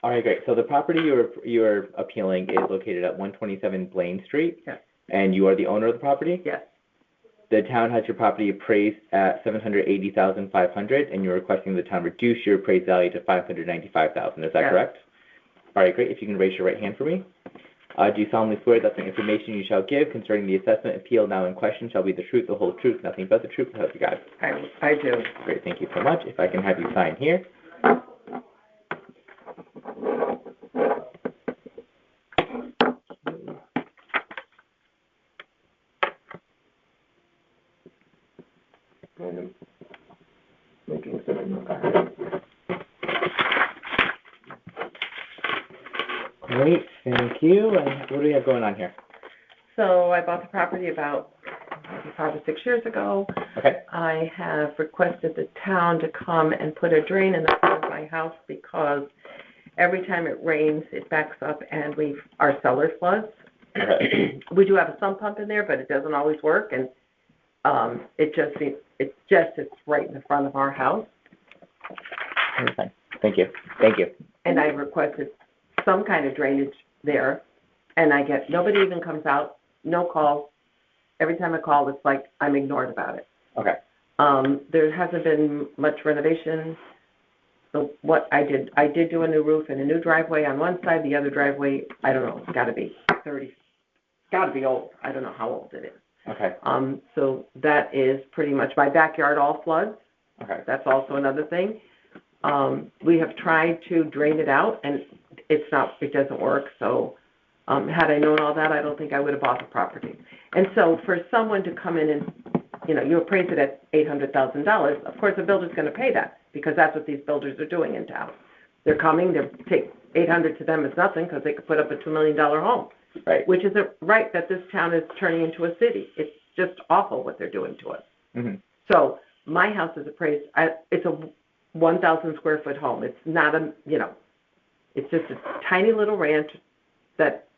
All right, great. So the property you're appealing is located at 127 Blaine Street. Yes. And you are the owner of the property? Yes. The town has your property appraised at $780,500, and you're requesting the town reduce your appraised value to $595,000. Is that Yes. correct? All right, great. If you can raise your right hand for me. Do you solemnly swear that the information you shall give concerning the assessment appeal now in question shall be the truth, the whole truth, nothing but the truth? I hope you guys. I do. Great. Thank you so much. If I can have you sign here. Great, thank you. And what do we have going on here? So I bought the property about maybe 5 or 6 years ago. Okay. I have requested the town to come and put a drain in the front of my house because every time it rains, it backs up and our cellar floods. Okay. We do have a sump pump in there, but it doesn't always work, and it's right in the front of our house. Okay. Thank you. Thank you. And I requested some kind of drainage there, and nobody even comes out, no calls. Every time I call, it's like I'm ignored about it. Okay. There hasn't been much renovation what I did do a new roof and a new driveway on one side, the other driveway, I don't know, it's gotta be 30, it's gotta be old, I don't know how old it is. Okay. So that is pretty much, my backyard all floods, Okay. that's also another thing. We have tried to drain it out, and it doesn't work, so, had I known all that, I don't think I would have bought the property. And so for someone to come in and, you appraise it at $800,000, of course, the builder's gonna pay that, because that's what these builders are doing in town. They're coming, take 800 to them is nothing, because they could put up a $2 million home. Right. Which is a right that this town is turning into a city. It's just awful what they're doing to us. Mm-hmm. So my house is appraised, it's a 1,000 square foot home. It's not it's just a tiny little ranch that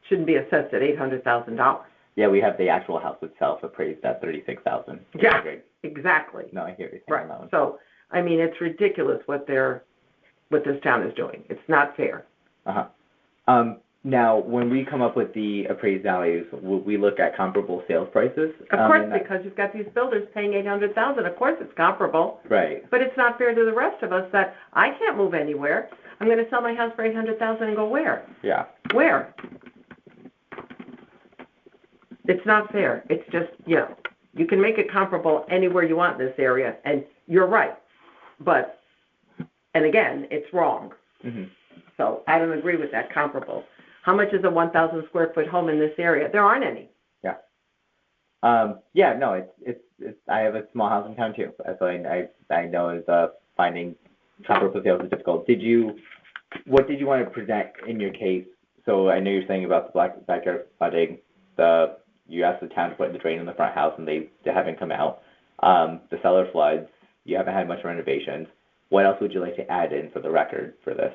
shouldn't be assessed at $800,000. Yeah, we have the actual house itself appraised at $36,000. Yeah, exactly. No, I hear you saying Right. that one. So, I mean, it's ridiculous what this town is doing. It's not fair. Uh-huh. Now, when we come up with the appraised values, we look at comparable sales prices. Of course, because you've got these builders paying $800,000. Of course, it's comparable. Right. But it's not fair to the rest of us that I can't move anywhere. I'm going to sell my house for $800,000 and go where? Yeah. Where? It's not fair. It's just, you can make it comparable anywhere you want in this area, and you're right. But, and again, it's wrong. Mm-hmm. So I don't agree with that comparable. How much is a 1,000 square foot home in this area? There aren't any. Yeah. Yeah, no, it's I have a small house in town too, so I know is finding comparable sales is difficult. What did you want to present in your case? So I know you're saying about the backyard flooding, you asked the town to put the drain in the front house and they haven't come out. The cellar floods, you haven't had much renovations. What else would you like to add in for the record for this?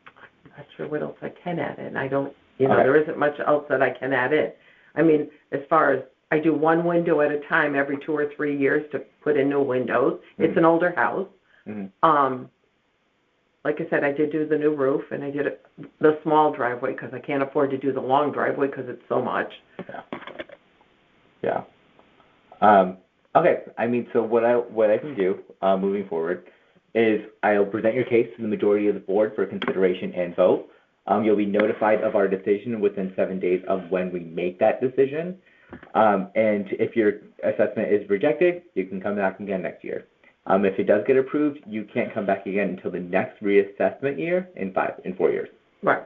I'm not sure what else I can add in. I don't, Okay. There isn't much else that I can add in. I mean, as far as, I do one window at a time every 2 or 3 years to put in new windows. Mm-hmm. It's an older house. Mm-hmm. Like I said, I did do the new roof, and I did the small driveway because I can't afford to do the long driveway because it's so much. Yeah. Yeah. Okay. I mean, so what I can do moving forward is I'll present your case to the majority of the board for consideration and vote. You'll be notified of our decision within 7 days of when we make that decision. And if your assessment is rejected, you can come back again next year. If it does get approved, you can't come back again until the next reassessment year in 4 years. Right.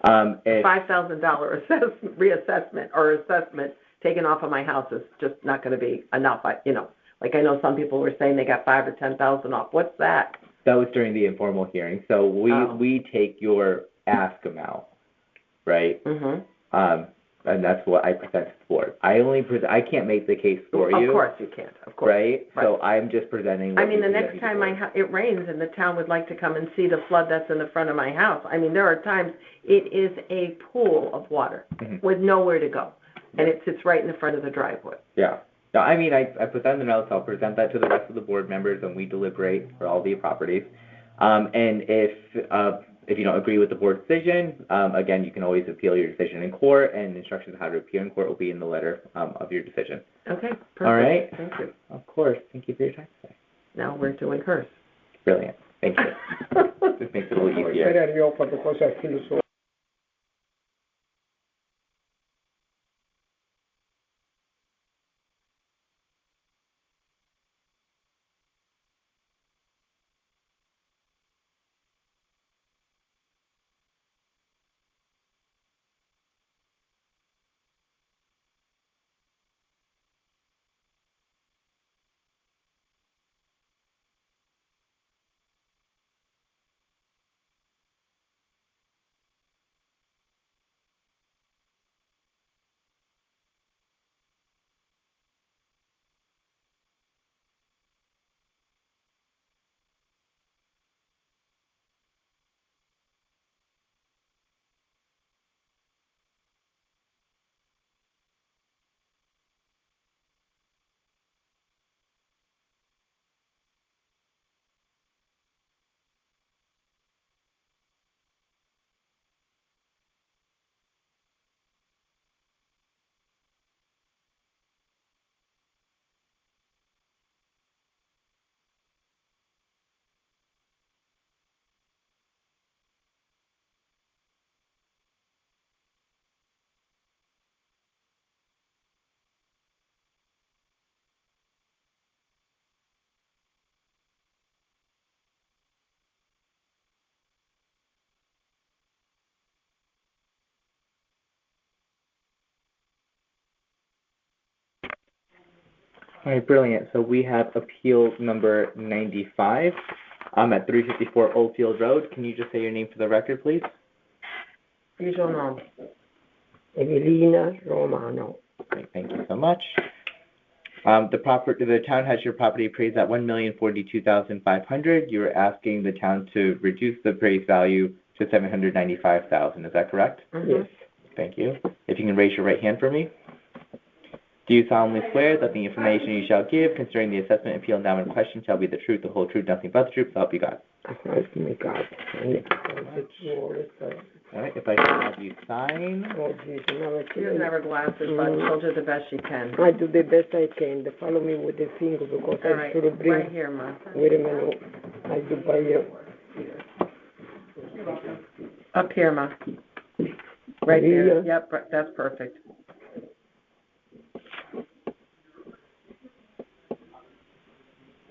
$5,000 reassessment or assessment taken off of my house is just not going to be enough. Like I know some people were saying they got $5,000 or $10,000 off. What's that? That was during the informal hearing. So we take your ask amount, right? Mm-hmm. And that's what I present to the board. I can't make the case for you. Of course you can't. Of course. Right? So I'm just presenting. I mean, the next time it rains and the town would like to come and see the flood that's in the front of my house. I mean, there are times it is a pool of water with nowhere to go, and it sits right in the front of the driveway. Yeah. No, I mean, I put that in the notes. I'll present that to the rest of the board members, and we deliberate for all the properties. And if you don't agree with the board's decision, again, you can always appeal your decision in court, and instructions on how to appeal in court will be in the letter of your decision. Okay, perfect. All right? Thank you. Of course. Thank you for your time today. Now we're doing hers. Brilliant. Thank you. This makes it a little easier. All right, brilliant. So we have appeal number 95. At 354 Oldfield Road. Can you just say your name for the record, please? Usual nom. Evelina Romano. Great, thank you so much. The town has your property appraised at $1,042,500. You are asking the town to reduce the appraised value to $795,000. Is that correct? Yes. Thank you. If you can raise your right hand for me. Do you solemnly swear that the information you shall give concerning the assessment appeal now in question shall be the truth, the whole truth, nothing but the truth, so help you God? Help me God. All right, if I can have you sign. Oh, Jesus, She doesn't have her glasses, but she'll do the best she can. I do the best I can. They follow me with the finger because All I right, should bring. right here, Ma. Wait a minute. I do by you. Up here, Ma. Right there. Here. Yep, that's perfect.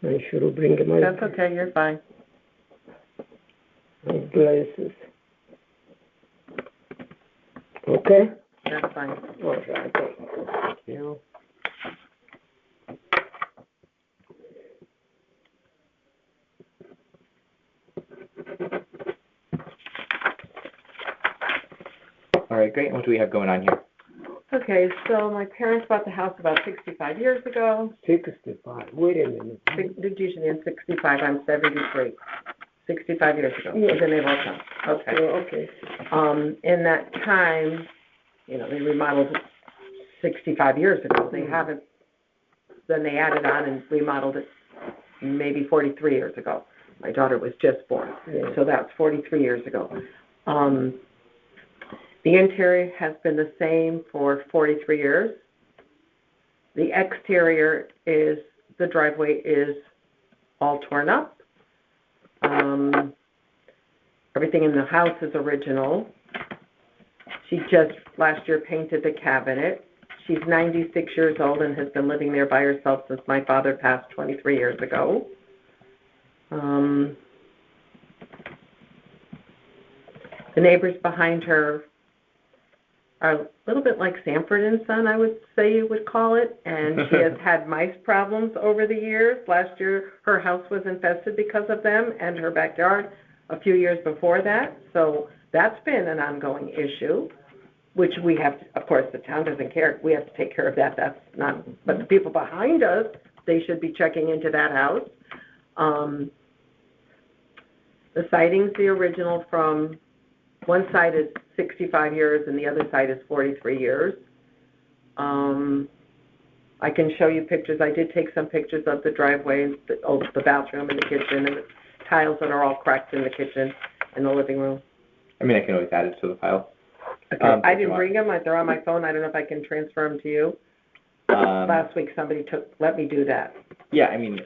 I should bring That's okay, you're fine. my glasses. Okay? That's fine. All right. Thank you. All right, great. What do we have going on here? Okay, so my parents bought the house about 65 years ago. 65. Wait a minute. Usually in 65, I'm 73. 65 years ago. Yeah. Then they both come. Okay. Okay. In that time, they remodeled it 65 years ago. They haven't, then they added on and remodeled it maybe 43 years ago. My daughter was just born, so that's 43 years ago. The interior has been the same for 43 years. The exterior the driveway is all torn up. Everything in the house is original. She just last year painted the cabinet. She's 96 years old and has been living there by herself since my father passed 23 years ago. The neighbors behind her are a little bit like Sanford and Son, I would say you would call it, and she has had mice problems over the years. Last year, her house was infested because of them, and her backyard a few years before that. So that's been an ongoing issue, which we have to, of course, the town doesn't care. We have to take care of that. That's not, but the people behind us, they should be checking into that house. The siding's the original from, one side is 65 years and the other side is 43 years. I can show you pictures. I did take some pictures of the driveway, the bathroom and the kitchen and the tiles that are all cracked in the kitchen and the living room. I mean, I can always add it to the file. Okay. I didn't bring them. They're on my phone. I don't know if I can transfer them to you. Last week somebody let me do that. Yeah, I mean,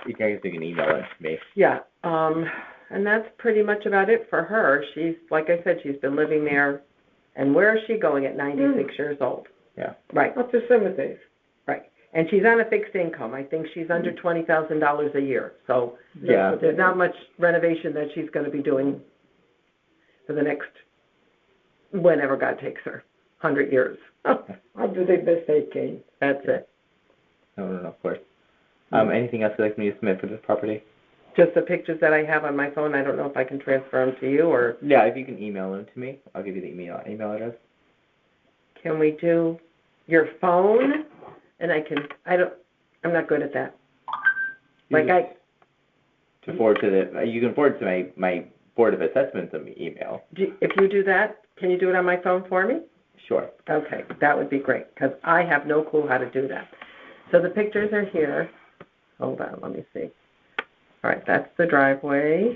you guys can email it to me. Yeah. And that's pretty much about it for her. She's, like I said, she's been living there. And where is she going at 96 years old? Yeah. Right. Up to 70. Right. And she's on a fixed income. I think she's under $20,000 a year. So yeah, there's not much renovation that she's going to be doing for the next, whenever God takes her, 100 years. I'll do the best I can. That's it. No, of course. Anything else you'd like me to submit for this property? Just the pictures that I have on my phone. I don't know if I can transfer them to you or... Yeah, if you can email them to me, I'll give you the email address. Can we do your phone? And I'm not good at that. You can forward to my Board of Assessments email. If you do that, can you do it on my phone for me? Sure. Okay, that would be great, because I have no clue how to do that. So the pictures are here. Hold on, let me see. All right, that's the driveway.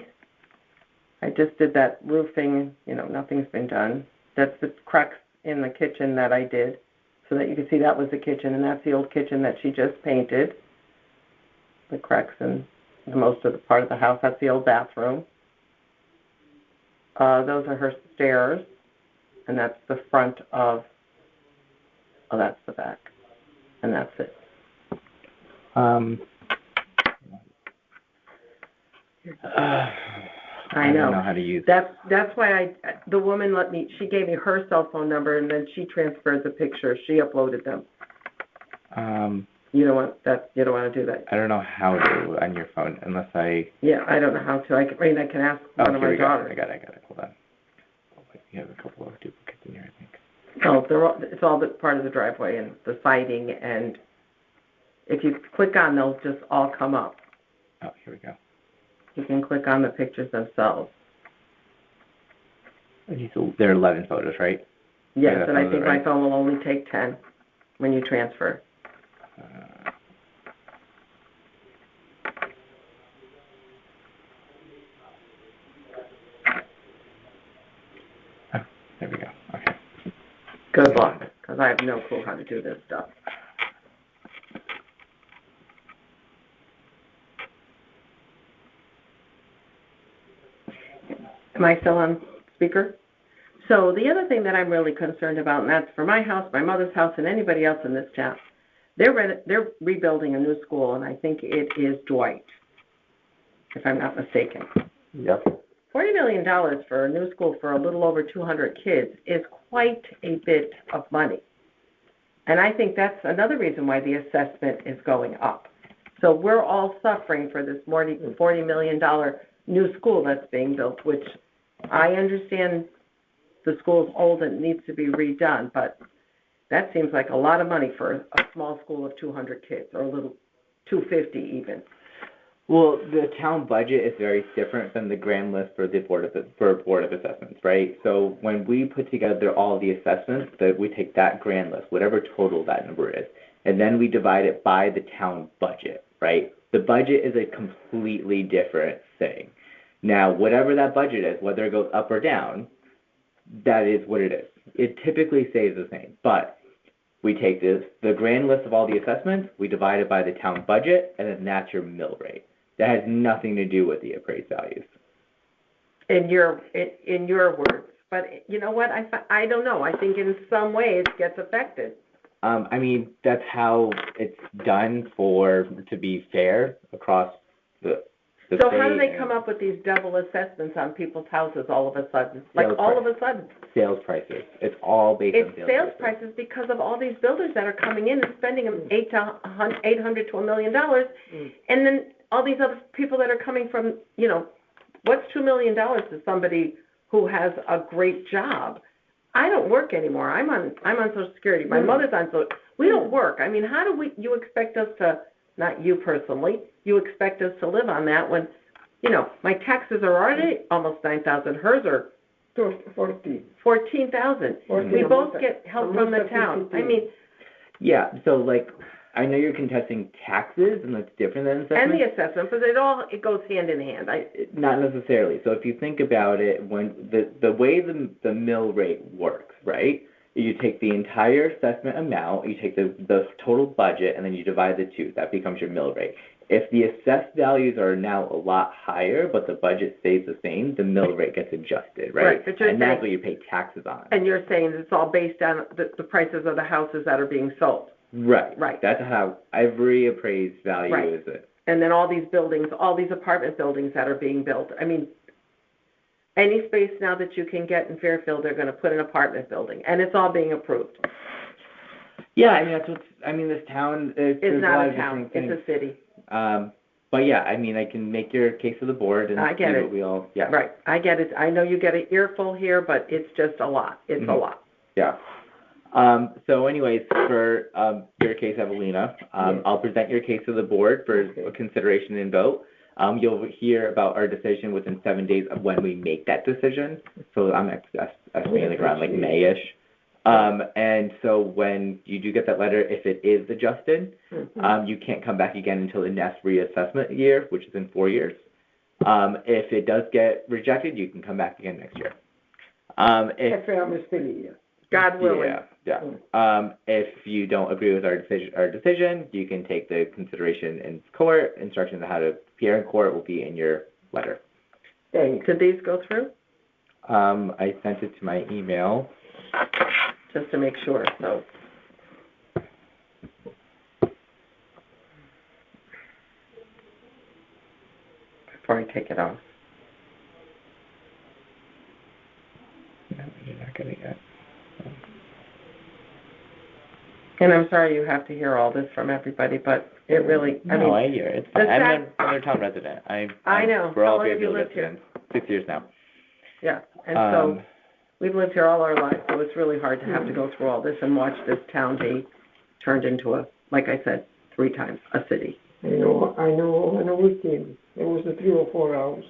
I just did that roofing, nothing's been done. That's the cracks in the kitchen that I did, so that you can see that was the kitchen, and that's the old kitchen that she just painted. The cracks in most of the part of the house. That's the old bathroom. Those are her stairs, and that's the front of, that's the back, and that's it. I know. don't know how to use That's why the woman she gave me her cell phone number, and then she transferred the pictures. She uploaded them. You don't want to do that. I don't know how to on your phone unless I. Yeah, I don't know how to. I can ask one of my daughters. I got it. Hold on. Oh, wait, you have a couple of duplicates in here, I think. No, it's all part of the driveway and the siding, and if you click on, they'll just all come up. Oh, here we go. You can click on the pictures themselves. Okay, so there are 11 photos, right? Yes, and I think my phone will only take 10 when you transfer. There we go. Okay. Good luck, because I have no clue how to do this stuff. Am I still on speaker? So the other thing that I'm really concerned about, and that's for my house, my mother's house, and anybody else in this town, they're rebuilding a new school, and I think it is Dwight, if I'm not mistaken. Yep. $40 million for a new school for a little over 200 kids is quite a bit of money. And I think that's another reason why the assessment is going up. So we're all suffering for this $40 million new school that's being built, which I understand the school's old and needs to be redone, but that seems like a lot of money for a small school of 200 kids, or a little 250 even. Well, the town budget is very different than the grand list for the Board of Assessments, right? So when we put together all the assessments, that we take that grand list, whatever total that number is, and then we divide it by the town budget, right? The budget is a completely different thing. Now, whatever that budget is, whether it goes up or down, that is what it is. It typically stays the same, but we take the grand list of all the assessments, we divide it by the town budget, and then that's your mill rate. That has nothing to do with the appraised values. In your words, but you know what? I don't know. I think in some ways it gets affected. I mean, that's how it's done to be fair across the so how do they come up with these double assessments on people's houses all of a sudden? All of a sudden? Sales prices. It's all based on sales prices because of all these builders that are coming in and spending $800 to $1 million, and then all these other people that are coming from, what's $2 million to somebody who has a great job? I don't work anymore. I'm on Social Security. My mother's on Social. We don't work. I mean, how do you expect us to? Not you personally. You expect us to live on that when, my taxes are already almost $9,000. Hers are 14,000. We both get help from the town. I mean. Yeah. So I know you're contesting taxes, and that's different than assessment. And the assessment, but it goes hand in hand. Not necessarily. So if you think about it, when the way the mill rate works, right? You take the entire assessment amount, you take the total budget, and then you divide the two. That becomes your mill rate. If the assessed values are now a lot higher, but the budget stays the same, the mill rate gets adjusted, right? And that's what you pay taxes on. And you're saying it's all based on the prices of the houses that are being sold. Right. Right. That's how every appraised value is it. And then all these buildings, all these apartment buildings that are being built. I mean, any space now that you can get in Fairfield, they're going to put an apartment building, and it's all being approved. Yeah, I mean, this town is not a town; it's a city. But yeah, I mean, I can make your case to the board and I get see it. what we all. Yeah. Right, I get it. I know you get an earful here, but it's just a lot. It's a lot. Yeah. So anyways, for your case, Evelina, I'll present your case to the board for consideration and vote. You'll hear about our decision within 7 days of when we make that decision. So I'm estimating around May-ish. And so when you do get that letter, if it is adjusted, you can't come back again until the next reassessment year, which is in 4 years. If it does get rejected, you can come back again next year. God willing. Yeah. If you don't agree with our decision, you can take the consideration in court. Instructions on how to appear in court will be in your letter. Did these go through? I sent it to my email. Just to make sure, so. Before I take it off. No, you're not getting it. And I'm sorry you have to hear all this from everybody, but it really, I hear it. It's fine. I'm another town resident. I know. We're all How long have you Fairfield lived here? residents. 6 years now. Yeah, and so we've lived here all our lives, so it's really hard to have to go through all this and watch this town be turned into a, like I said, 3 times a city. I know, on a weekend, there was a 3 or 4 hours.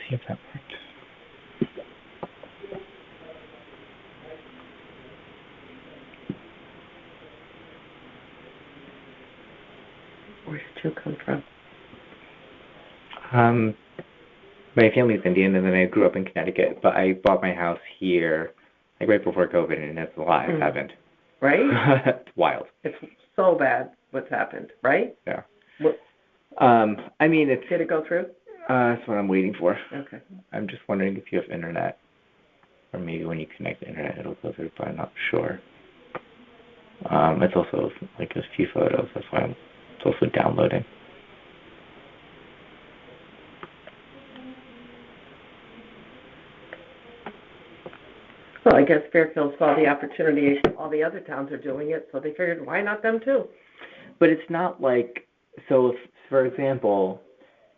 See if that worked. Where did you come from? My family's Indian, and then I grew up in Connecticut, but I bought my house here, like right before COVID, and it's alive, happened. Right? It's wild. It's so bad what's happened, right? Yeah. What, I mean, it's... did it go through? That's what I'm waiting for. Okay. I'm just wondering if you have internet, or maybe when you connect the internet it'll go through, but I'm not sure. It's also like a few photos, that's why it's also downloading. Well, I guess Fairfield saw the opportunity, all the other towns are doing it, so they figured, why not them too? But it's not like, so if, for example,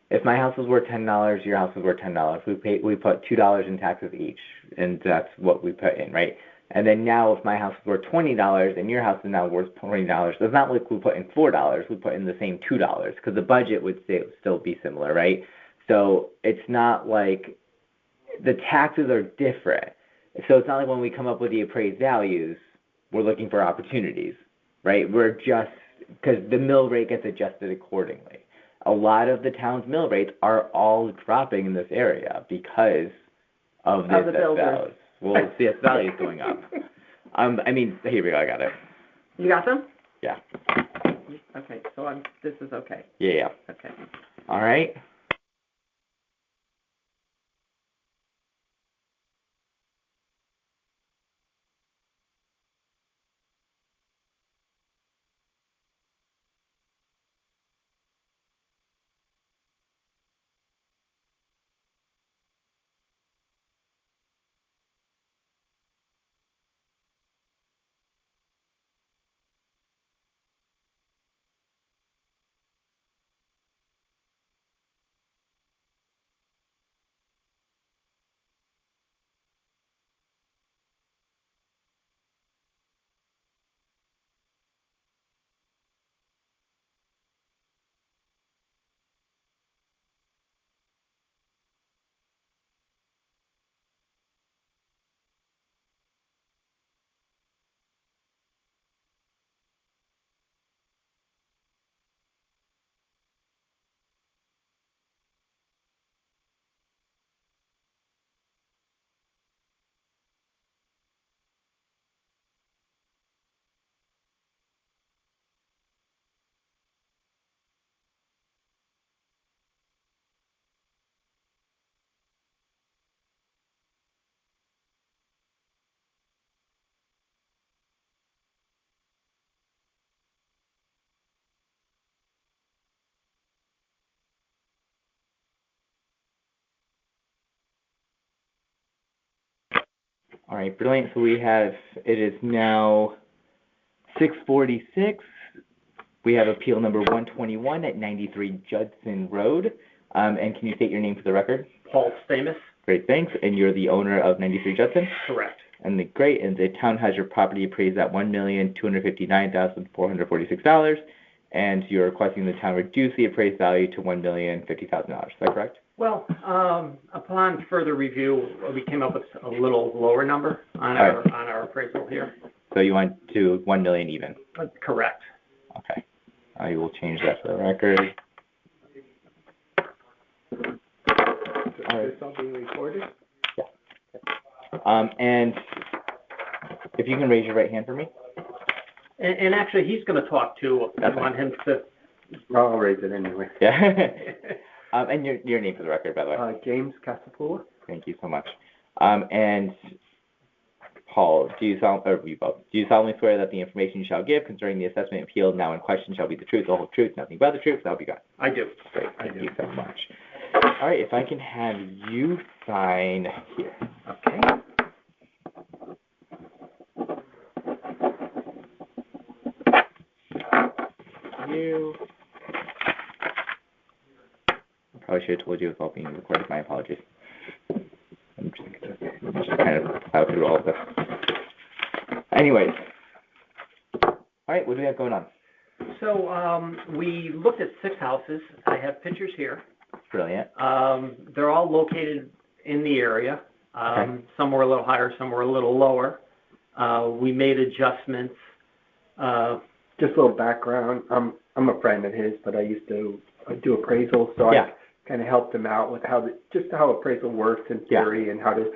if my house was worth $10, your house was worth $10. We put $2 in taxes each, and that's what we put in, right? And then now, if my house is worth $20 and your house is now worth $20, it's not like we put in $4. We put in the same $2 because the budget would still be similar, right? So it's not like the taxes are different. So it's not like when we come up with the appraised values, we're looking for opportunities, right? We're just because the mill rate gets adjusted accordingly. A lot of the town's mill rates are all dropping in this area because of the assessed values. Well, the assessed value is going up. I mean, here we go. I got it. You got them? Yeah. Okay, so this is okay. Yeah. Okay. All right. All right, brilliant. So it is now 6:46. We have appeal number 121 at 93 Judson Road. And can you state your name for the record? Paul Stamus. Great, thanks. And you're the owner of 93 Judson? Correct. And great. And the town has your property appraised at $1,259,446. And you're requesting the town reduce the appraised value to $1,050,000. Is that correct? Well, upon further review, we came up with a little lower number on our appraisal here. So you want to $1 million even? Correct. Okay. I will change that for the record. this all being recorded? And if you can raise your right hand for me. And actually, he's gonna talk too. I want him to. I'll raise it anyway. Yeah. And your name for the record, by the way. James Casapula. Thank you so much. And Paul, do you solemnly swear that the information you shall give concerning the assessment appeal now in question shall be the truth, the whole truth, nothing but the truth? So help you God. I do. Great. Thank you so much. All right. If I can have you sign here. Okay. You. I probably should have told you it was all being recorded. My apologies. I'm just kind of plow through all of this. Anyways. All right, what do we have going on? So we looked at 6 houses. I have pictures here. Brilliant. They're all located in the area. Okay. Some were a little higher, some were a little lower. We made adjustments. Just a little background. I'm a friend of his, but I used to do appraisal, so I kind of helped him out with how appraisal works in theory and how to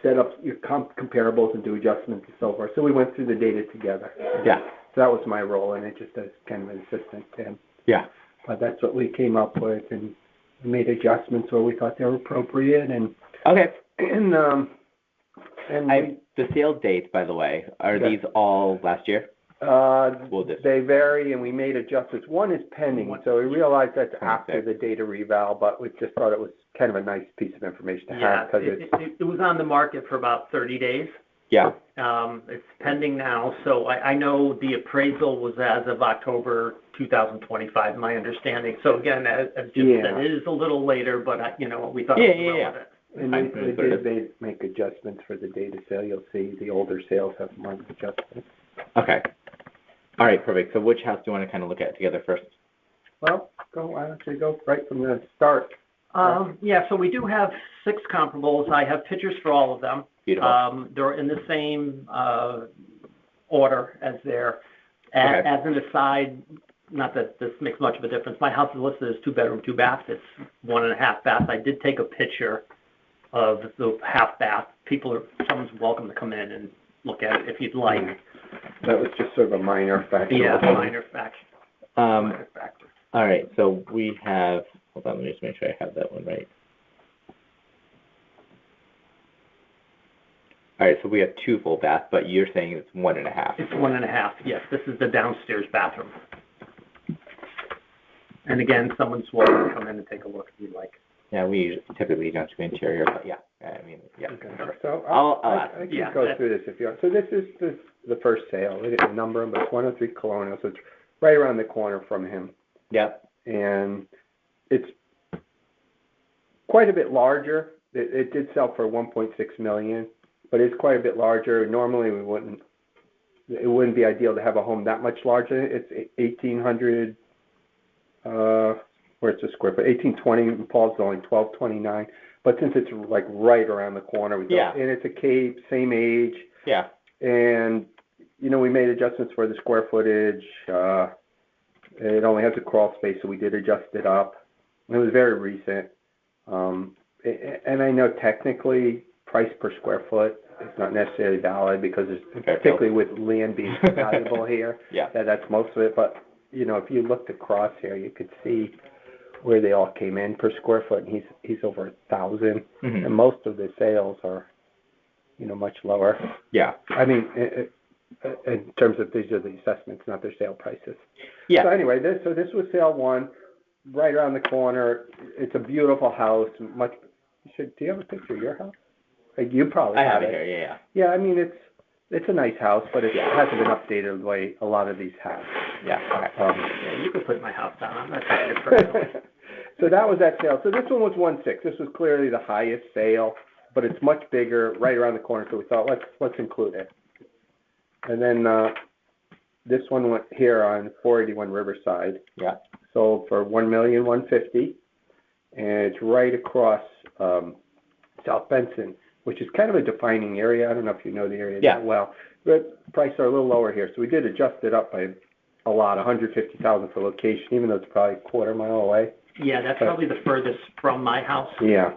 set up your comparables and do adjustments and so forth. So we went through the data together. Yeah. So that was my role, and it just as kind of an assistant to him. Yeah. But that's what we came up with, and we made adjustments where we thought they were appropriate. And okay. And the sale dates, by the way, are these all last year? They vary, and we made adjustments. One is pending, so we realized that's after the data reval, but we just thought it was kind of a nice piece of information to have. Cause it was on the market for about 30 days. Yeah. It's pending now, so I know the appraisal was as of October 2025, my understanding. So again, as Jim said, it is a little later, but we thought it was relevant. And they did make adjustments for the data sale. You'll see the older sales have more adjustments. Okay. All right, perfect. So which house do you want to kind of look at together first? Well, why don't you go right from the start? So we do have 6 comparables. I have pictures for all of them. Beautiful. They're in the same order as theirs. As an aside, not that this makes much of a difference, my house is listed as 2-bedroom, 2-bath. It's 1.5 baths. I did take a picture of the half bath. Someone's welcome to come in and look at it if you'd like. That was just sort of a minor factor. Yeah, minor factor. All right, so we have, hold on, let me just make sure I have that one right. All right, so we have 2 full baths, but you're saying it's 1.5. It's 1.5, yes. This is the downstairs bathroom. And again, someone's welcome to come in and take a look if you'd like. Yeah, we typically don't do interior, but Okay. So I can go through this if you want. So this is the first sale. Look at the number, but it's 103 Colonial, so it's right around the corner from him. Yep. And it's quite a bit larger. It did sell for $1.6 million, but it's quite a bit larger. Normally it wouldn't be ideal to have a home that much larger. It's 1,800. Where's the square foot? 1820. Paul's only 1229. But since it's like right around the corner, and it's a Cape, same age. Yeah. And we made adjustments for the square footage. It only has a crawl space, so we did adjust it up. It was very recent. And I know technically price per square foot is not necessarily valid because particularly with land being valuable here, that's most of it. But if you looked across here, you could see where they all came in per square foot, and he's over 1,000, and most of the sales are, much lower. Yeah. I mean, in terms of these are the assessments, not their sale prices. Yeah. So anyway, this was sale 1, right around the corner. It's a beautiful house. Do you have a picture of your house? You probably have it. Here. Yeah. Yeah, I mean it's a nice house, but it hasn't been updated the way a lot of these have. Yeah. Yeah, you can put my house down. I'm not taking it personally. So that was that sale. So this one was 1.6. This was clearly the highest sale, but it's much bigger, right around the corner. So we thought let's include it. And then this one went here on 481 Riverside. Yeah. Sold for $1,150,000, and it's right across South Benson, which is kind of a defining area. I don't know if you know the area that well, but prices are a little lower here. So we did adjust it up by a lot, $150,000 for location, even though it's probably a quarter mile away. Yeah, that's probably the furthest from my house. Yeah,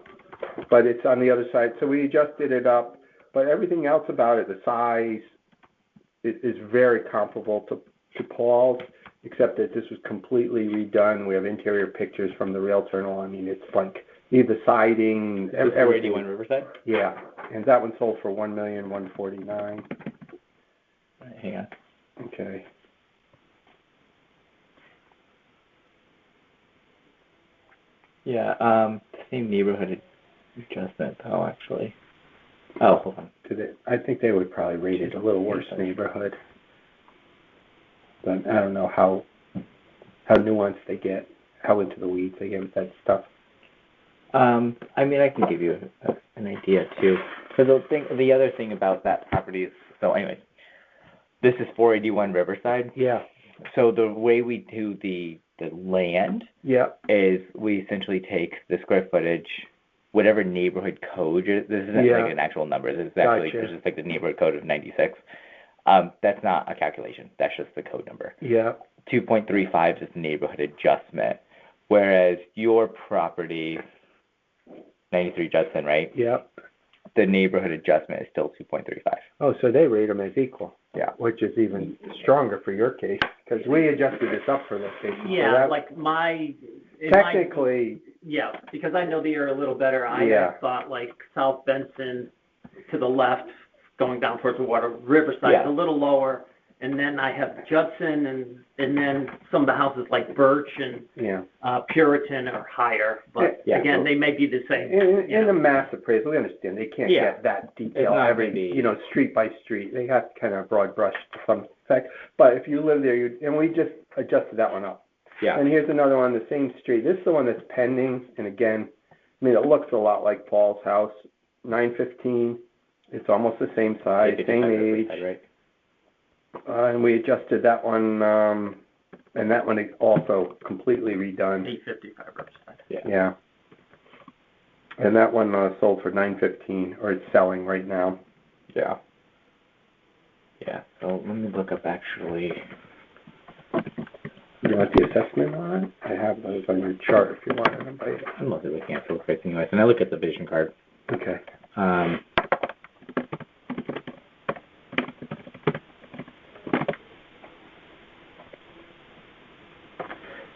but it's on the other side, so we adjusted it up, but everything else about it, the size, is very comparable to Paul's, except that this was completely redone. We have interior pictures from the rail terminal. I mean, it's like, the siding, everything. 481 Riverside? Yeah, and that one sold for $1,149,000. Hang on. Okay. Yeah, same neighborhood adjustment though, actually. Oh, hold on. I think they would probably rate it a little worse neighborhood. But I don't know how nuanced they get, how into the weeds they get with that stuff. I mean, I can give you an idea too. So the other thing about that property is, so anyways, this is 481 Riverside. Yeah. So the way we do the land is we essentially take the square footage, whatever neighborhood code, this isn't like an actual number, this is actually just like the neighborhood code of 96. That's not a calculation, that's just the code number. Yeah. 2.35 is neighborhood adjustment, whereas your property, 93 Judson, right? Yeah. The neighborhood adjustment is still 2.35. Oh, so they rate them as equal. Yeah. Which is even stronger for your case, because we adjusted this up for location. Yeah, so like technically. Yeah, because I know the area a little better. I had thought like South Benson to the left, going down towards the water, Riverside a little lower, and then I have Judson, and then some of the houses like Birch and Puritan are higher, but again, they may be the same. In the mass appraisal, we understand they can't get that detail every, street by street. They have to kind of broad brush to some effect. But if you live there, and we just adjusted that one up. Yeah. And here's another one on the same street. This is the one that's pending, and again, I mean, it looks a lot like Paul's house, 915. It's almost the same size, same age. Right. And we adjusted that one, and that one is also completely redone. 855 Riverside. Yeah. And that one sold for $915, or it's selling right now. Yeah. Yeah. So let me look up actually. You want the assessment on it? I have those on your chart if you want them. I'm mostly looking at field price anyways, and I look at the vision card. Okay.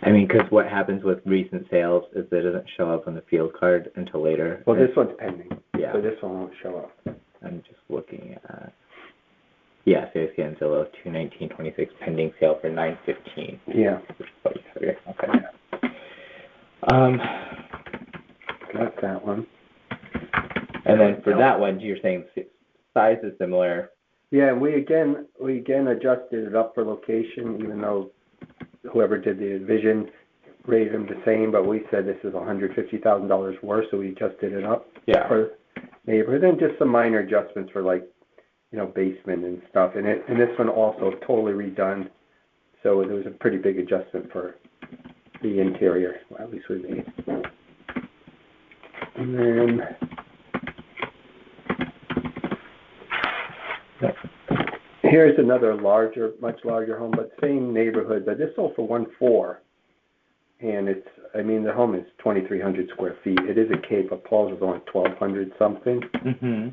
I mean, because what happens with recent sales is that it doesn't show up on the field card until later. Well, this one's pending. Yeah. So this one won't show up. I'm just looking at. Yeah, CSN Zillow 219.26 pending sale for $915. Yeah. Okay. Got that one. And then for that one, you're saying size is similar. Yeah, and we again adjusted it up for location, even though whoever did the vision rated them the same, but we said this is $150,000 worse, so we adjusted it up for neighborhood. And just some minor adjustments for basement and stuff. And this one also totally redone. So there was a pretty big adjustment for the interior, at least we made. And then here's another much larger home, but same neighborhood, but this sold for $1.4. And the home is 2,300 square feet. It is a cape, but Paul's was only 1,200 something. Mm-hmm.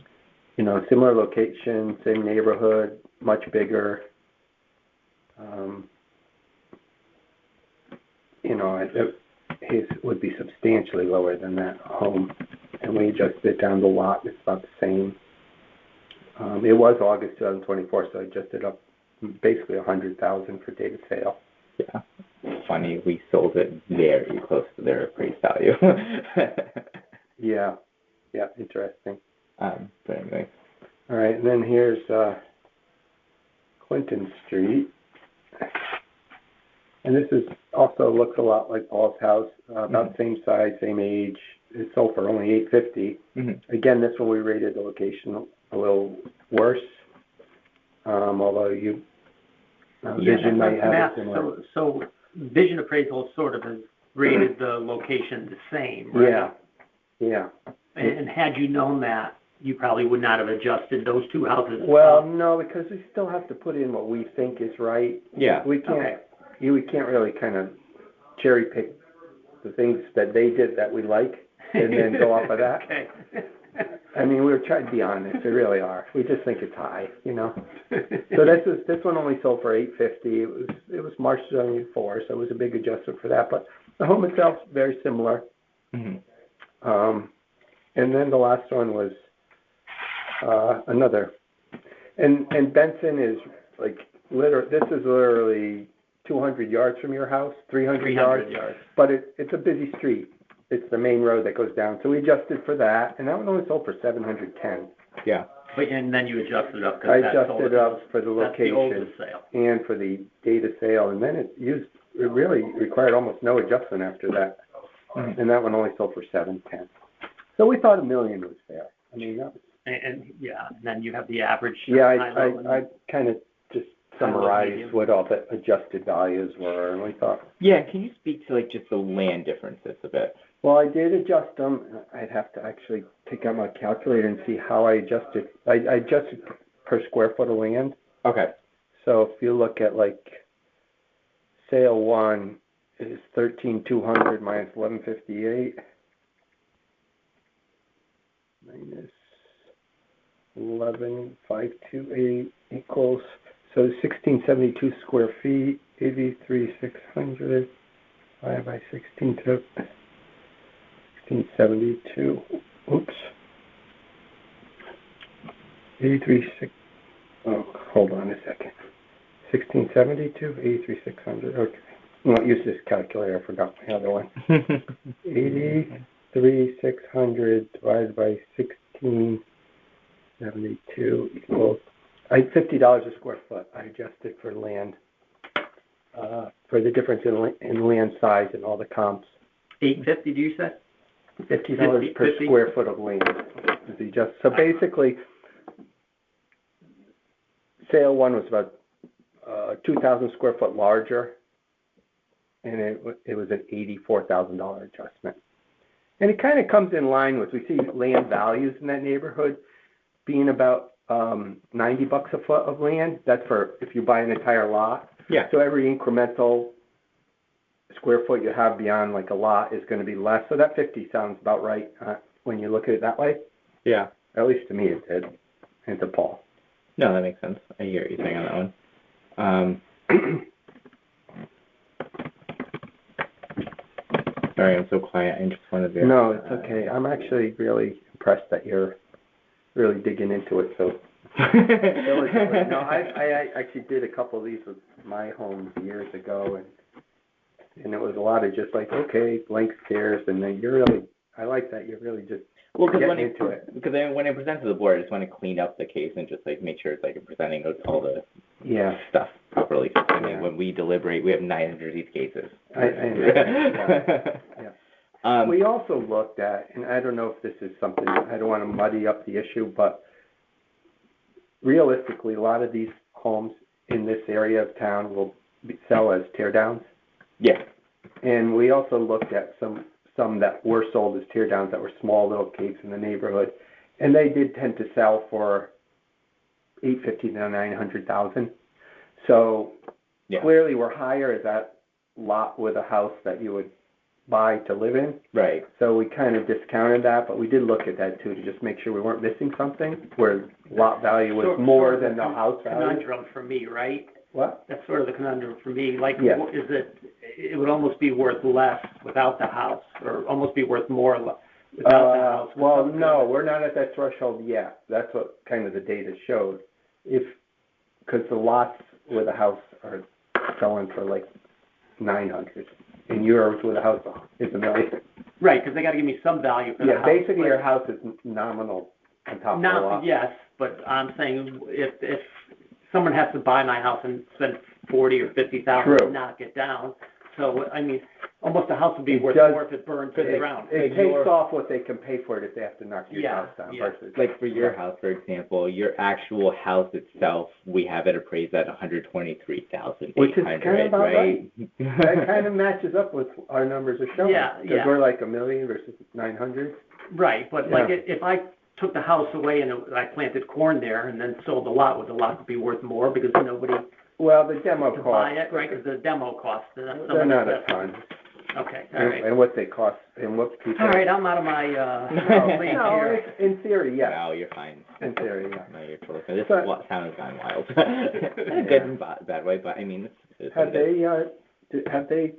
Similar location, same neighborhood, much bigger. His would be substantially lower than that home. And we adjusted it down the lot. It's about the same. It was August 2024, so I adjusted up basically $100,000 for date of sale. Yeah. It's funny, we sold it very close to their appraised value. Yeah, interesting. But anyway. All right, and then here's Clinton Street. And this is also looks a lot like Paul's house, about the same size, same age. It sold for only $850. Mm-hmm. Again, this one we rated the location a little worse, although Vision might have it similar. So Vision Appraisal sort of has rated the location the same, right? Yeah. And had you known that, you probably would not have adjusted those two houses. Well, no, because we still have to put in what we think is right. Yeah. We can't. We can't really kind of cherry pick the things that they did that we like, and then go off of that. Okay. I mean, we're trying to be honest, we really are. We just think it's high, you know? So this one only sold for $850. It was March 74, so it was a big adjustment for that. But the home itself is very similar. Mm-hmm. And then the last one was another. And Benson is like this is literally 200 yards from your house, 300 yards. But it's a busy street. It's the main road that goes down. So we adjusted for that, and that one only sold for $710. Yeah. And then you adjusted up. I adjusted up for the location. That's the oldest sale. And for the date of sale, and then it really required almost no adjustment after that. Mm-hmm. And that one only sold for $710. So we thought $1 million was fair. I mean, that was. And then you have the average. Yeah, I kind of just summarized what all the adjusted values were, and we thought. Yeah, can you speak to like just the land differences a bit? Well, I did adjust them. I'd have to actually take out my calculator and see how I adjusted. I adjusted per square foot of land. Okay. So if you look at like sale 1 is 13,200 minus 1158 minus 11,528 equals, so 1672 square feet, 83,600 divided by 1672. Oops. 83,600. Oh, hold on a second. 1672, 83,600. Okay. I'll use this calculator. I forgot my other one. 83,600 divided by 1672 equals. I had $50 a square foot. I adjusted for land, for the difference in land size and all the comps. $850, do you say? $50 per square foot of land. So basically, sale 1 was about 2,000 square foot larger, and it was an $84,000 adjustment. And it kind of comes in line with, we see land values in that neighborhood being about $90 a foot of land. That's for if you buy an entire lot. Yeah. So every incremental square foot you have beyond like a lot is going to be less. So that 50 sounds about right when you look at it that way. Yeah. At least to me it did, and to Paul. No, that makes sense. I hear what you're saying on that one. Sorry, I'm so quiet. I just wanted to. No, it's okay. I'm actually really impressed that you're really digging into it. So. No, I actually did a couple of these with my homes years ago, and it was a lot of just like, okay, blank stairs, and then you're really, I like that you're really just getting into it. Because when I present to the board, I just want to clean up the case and just like make sure it's like presenting all the stuff properly. I mean, when we deliberate, we have 900 of these cases. We also looked at, and I don't know if this is something, I don't want to muddy up the issue, but realistically, a lot of these homes in this area of town will sell as tear downs. Yeah. And we also looked at some that were sold as tear downs that were small little capes in the neighborhood, and they did tend to sell for $850,000 to $900,000. So clearly, we're higher as that lot with a house that you would buy to live in. Right. So we kind of discounted that, but we did look at that too to just make sure we weren't missing something where lot value was more than the house value. Conundrum for me, right? What? That's sort of the conundrum for me. Like, is it would almost be worth less without the house, or almost be worth more without the house? Well, no, we're not at that threshold yet. That's what kind of the data showed. Because the lots with a house are selling for like $900,000, and yours with a house is $1 million. Right, because they got to give me some value for the house. Yeah, basically your house is nominal on top of the lot. Yes, but I'm saying if someone has to buy my house and spend $40,000 or $50,000 to knock it down, so I mean, almost a house would be worth more if it burned to the ground. It takes off what they can pay for it if they have to knock your house down. Versus like for your house, for example, your actual house itself, we have it appraised at $123,800, which is kind of about right. That kind of matches up with our numbers are showing. Because we're like $1 million versus $900,000. Right, but like if I took the house away and I planted corn there and then sold the lot, would the lot be worth more because nobody? Well, the demo to cost. Buy it, right? Because the demo cost. They're not a ton. Okay, all right. And what they cost, and what people. All right, I'm out of my, league No, here. in theory, yes. No, you're fine. In theory, yeah. No, you're totally fine. This But- town has gone wild. In a good and bad way, but I mean, it's what Have it is. have they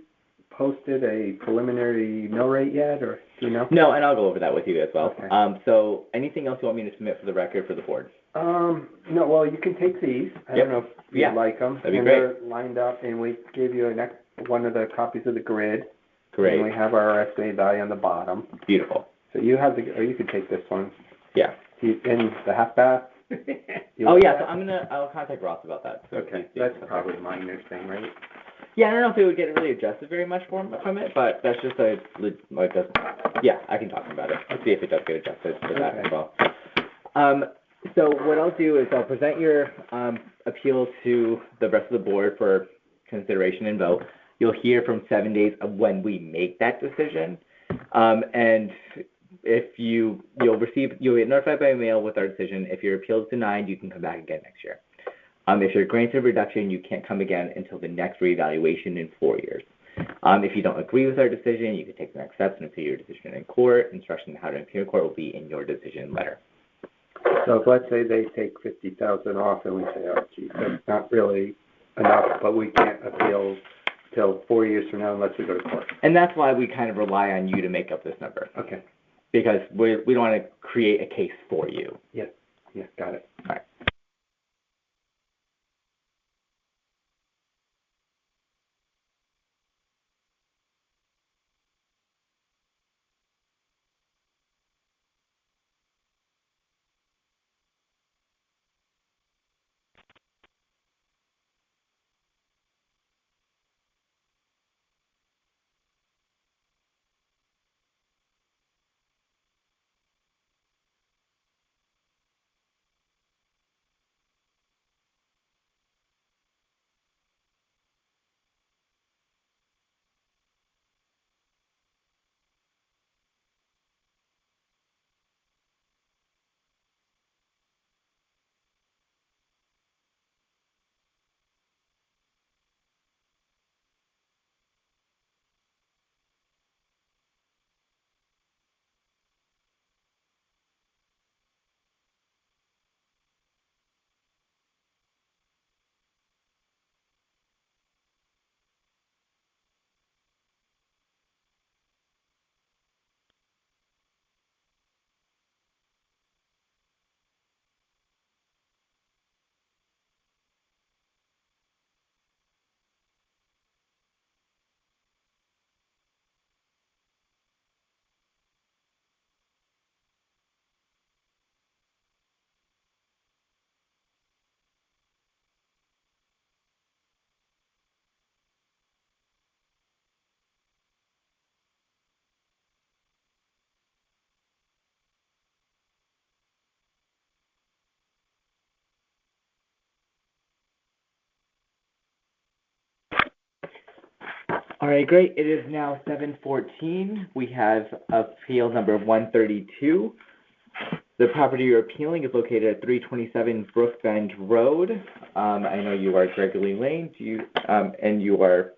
posted a preliminary mill rate yet, or do you know? No, and I'll go over that with you as well. Okay. So anything else you want me to submit for the record for the board? No, well, you can take these. I Yep. don't know if you Yeah. like them. That'd be and great. they're lined up, and we gave you one of the copies of the grid. Great. And we have our estimated value on the bottom. Beautiful. So you have or you could take this one. Yeah. And the half bath? Oh, yeah, so I'll contact Ross about that. So Okay, that's probably a minor thing, right? Yeah, I don't know if it would get really adjusted very much from it, but that's just yeah, I can talk about it. Let's see if it does get adjusted for that as well. So what I'll do is I'll present your appeal to the rest of the board for consideration and vote. You'll hear from 7 days of when we make that decision. And if you'll get notified by mail with our decision. If your appeal is denied, you can come back again next year. If you're granted a reduction, you can't come again until the next reevaluation in 4 years. If you don't agree with our decision, you can take the next steps and appeal your decision in court. Instruction on how to appeal in court will be in your decision letter. So if, let's say, they take 50,000 off and we say, oh, geez, that's not really enough, but we can't appeal till 4 years from now unless we go to court. And that's why we kind of rely on you to make up this number. Okay. Because we don't want to create a case for you. Yeah, got it. All right. All right, great. It is now 7:14. We have appeal number 132. The property you're appealing is located at 327 Brookbend Road. I know you are Gregory Lane. And you are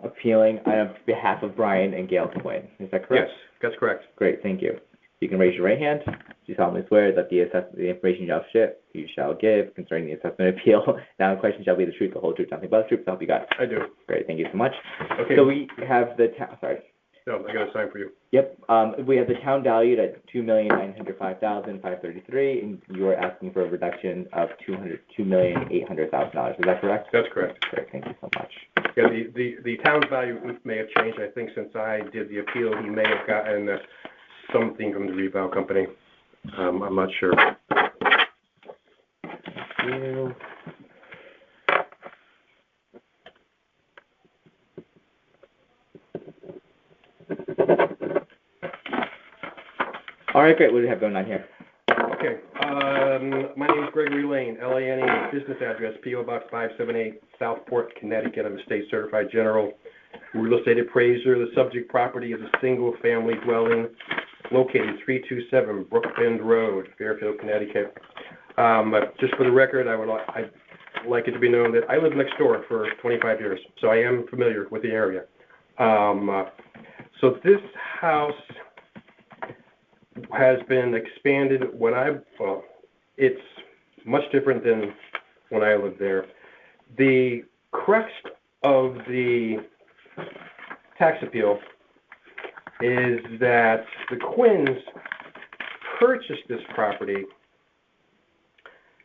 appealing on behalf of Brian and Gail Quinn. Is that correct? Yes, that's correct. Great, thank you. You can raise your right hand. Do you solemnly swear that the information you shall give concerning the assessment appeal now in question shall be the truth, the whole truth, nothing but the truth, so help you God? I do. Great, thank you so much. Okay. So we have the town, sorry. No, I got a sign for you. Yep, we have the town valued at $2,905,533, and you are asking for a reduction of $2,800,000. Is that correct? That's correct. Great, thank you so much. Yeah, the town's value may have changed. I think since I did the appeal, he may have gotten something from the reval company. I'm not sure. Thank you. All right, great. What do you have going on here? Okay. My name is Gregory Lane, Lane, business address, P.O. Box 578, Southport, Connecticut. I'm a state certified general real estate appraiser. The subject property is a single-family dwelling located 327 Brookbend Road, Fairfield, Connecticut. Just for the record, I'd like it to be known that I lived next door for 25 years, so I am familiar with the area. So this house has been expanded it's much different than when I lived there. The crux of the tax appeal is that the Quinns purchased this property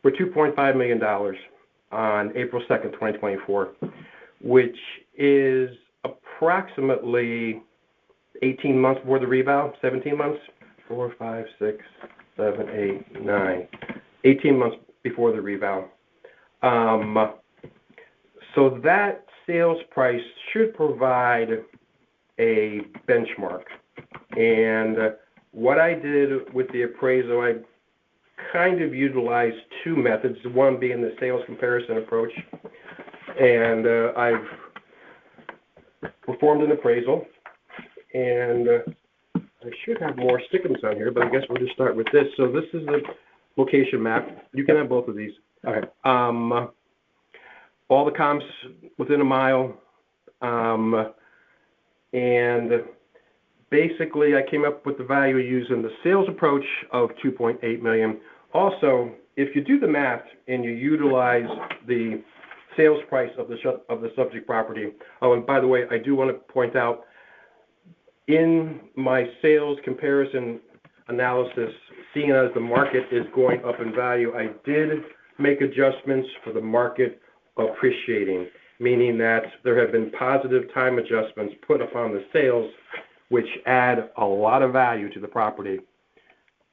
for $2.5 million on April 2nd, 2024, which is approximately 18 months before the revow, 17 months, 4, 5, 6, 7, 8, 9, 18 months before the revow. So that sales price should provide a benchmark. And what I did with the appraisal, I kind of utilized two methods, one being the sales comparison approach. And I've performed an appraisal, and I should have more stickers on here, but I guess we'll just start with this. So this is the location map. You can have both of these. Okay. All the comps within a mile, and basically I came up with the value using the sales approach of $2.8 million. Also, if you do the math and you utilize the sales price of the subject property. Oh, and by the way, I do want to point out, in my sales comparison analysis, seeing as the market is going up in value, I did make adjustments for the market appreciating, meaning that there have been positive time adjustments put upon the sales, which add a lot of value to the property.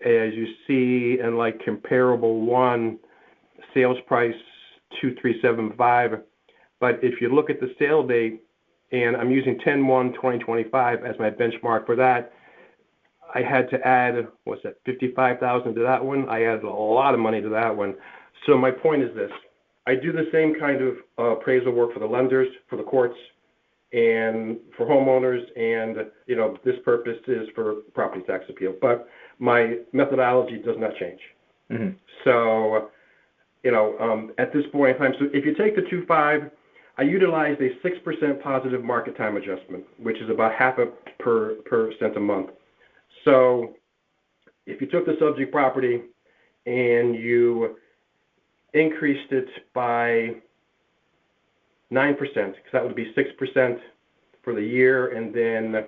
As you see in like comparable one, sales price 2,375, but if you look at the sale date, and I'm using 10/1/2025 as my benchmark for that, I had to add, what's that, $55,000 to that one. I added a lot of money to that one. So my point is this: I do the same kind of appraisal work for the lenders, for the courts, and for homeowners, and this purpose is for property tax appeal. But my methodology does not change. Mm-hmm. So, at this point in time, so if you take the 2.5, I utilized a 6% positive market time adjustment, which is about 0.5% a month. So if you took the subject property and you increased it by 9%, because that would be 6% for the year and then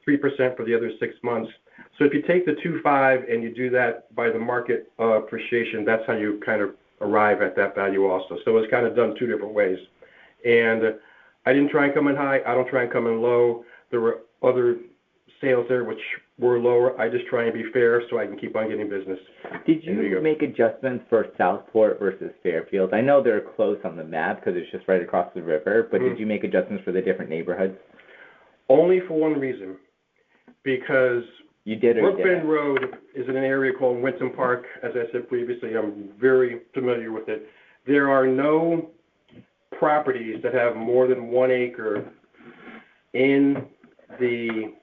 3% for the other 6 months. So if you take the 2.5 and you do that by the market appreciation, that's how you kind of arrive at that value also. So it's kind of done two different ways. And I didn't try and come in high. I don't try and come in low. There were other sales there which were lower. I just try and be fair so I can keep on getting business. Did you make adjustments for Southport versus Fairfield? I know they're close on the map because it's just right across the river, but did you make adjustments for the different neighborhoods? Only for one reason, because you did Brook Bend Road is in an area called Winton Park. As I said previously, I'm very familiar with it. There are no properties that have more than 1 acre in the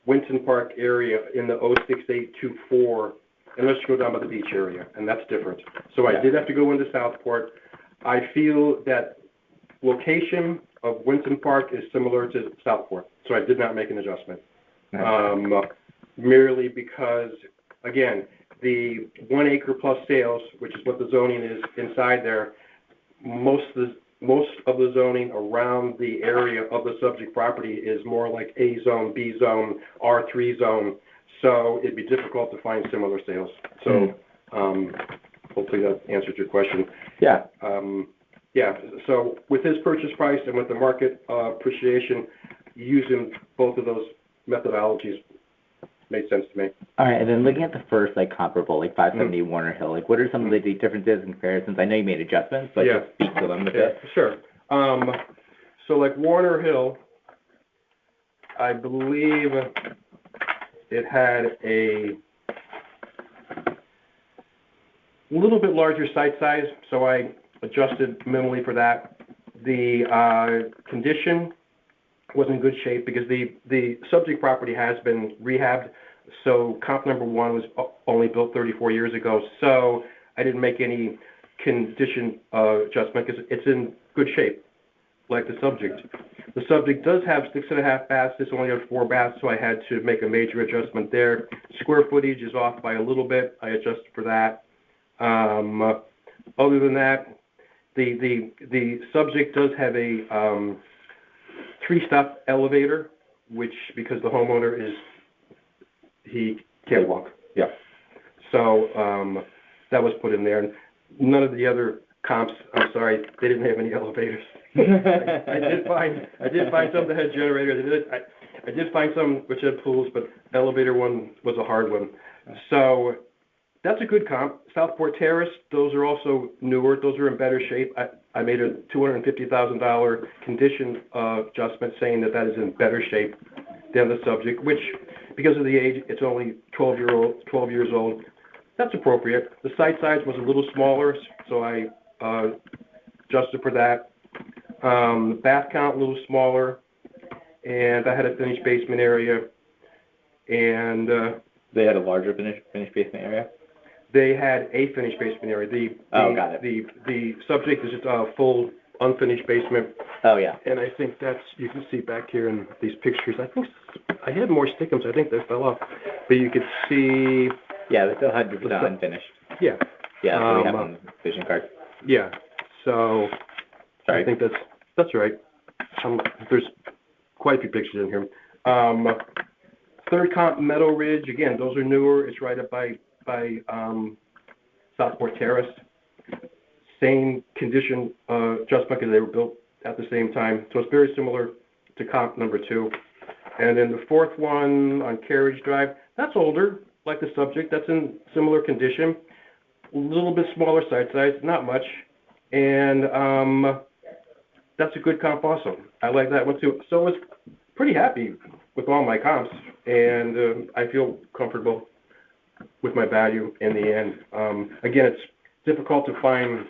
Winton Park area in the 06824, unless you go down by the beach area, and that's different. So I did have to go into Southport. I feel that location of Winton Park is similar to Southport, so I did not make an adjustment. Merely because, again, the 1 acre plus sales, which is what the zoning is inside there, most of the zoning around the area of the subject property is more like A zone, B zone, R3 zone. So it'd be difficult to find similar sales. So hopefully that answered your question. Yeah. So with his purchase price and with the market appreciation, using both of those methodologies made sense to me. All right, and then looking at the first comparable, 570 Warner Hill, what are some of the differences and comparisons? I know you made adjustments, but just speak to them a bit. Sure. So Warner Hill, I believe it had a little bit larger site size, so I adjusted minimally for that. The condition was in good shape because the subject property has been rehabbed. So comp number 1 was only built 34 years ago. So I didn't make any condition adjustment because it's in good shape. like the subject. The subject does have 6.5 baths. This only has 4 baths, so I had to make a major adjustment there. Square footage is off by a little bit. I adjusted for that. Other than that, the subject does have a 3-stop elevator, which, because the homeowner he can't walk. Yeah. So that was put in there. None of the other comps, I'm sorry, they didn't have any elevators. I did find some that had generators. I did find some which had pools, but elevator one was a hard one. So that's a good comp. Southport Terrace, those are also newer. Those are in better shape. I made a $250,000 condition adjustment saying that is in better shape than the subject, which, because of the age, it's only 12 years old. That's appropriate. The site size was a little smaller, so I adjusted for that. Bath count a little smaller, and I had a finished basement area. And they had a larger finished basement area. They had a finished basement area. Got it. The subject is just a full unfinished basement. Oh yeah. And I think you can see back here in these pictures. I think I had more stickums. I think they fell off, but you could see. Yeah, they're still 100% unfinished. Yeah. Yeah, that's what we have on the vision card. Yeah. So. Sorry. I think that's right. There's quite a few pictures in here. Third comp, Meadow Ridge. Again, those are newer. It's right up by Southport Terrace. Same condition adjustment because they were built at the same time. So it's very similar to comp number 2. And then the fourth one on Carriage Drive, that's older, like the subject. That's in similar condition. A little bit smaller site size, not much. And that's a good comp also. I like that one too. So I was pretty happy with all my comps, and I feel comfortable with my value in the end. Again, it's difficult to find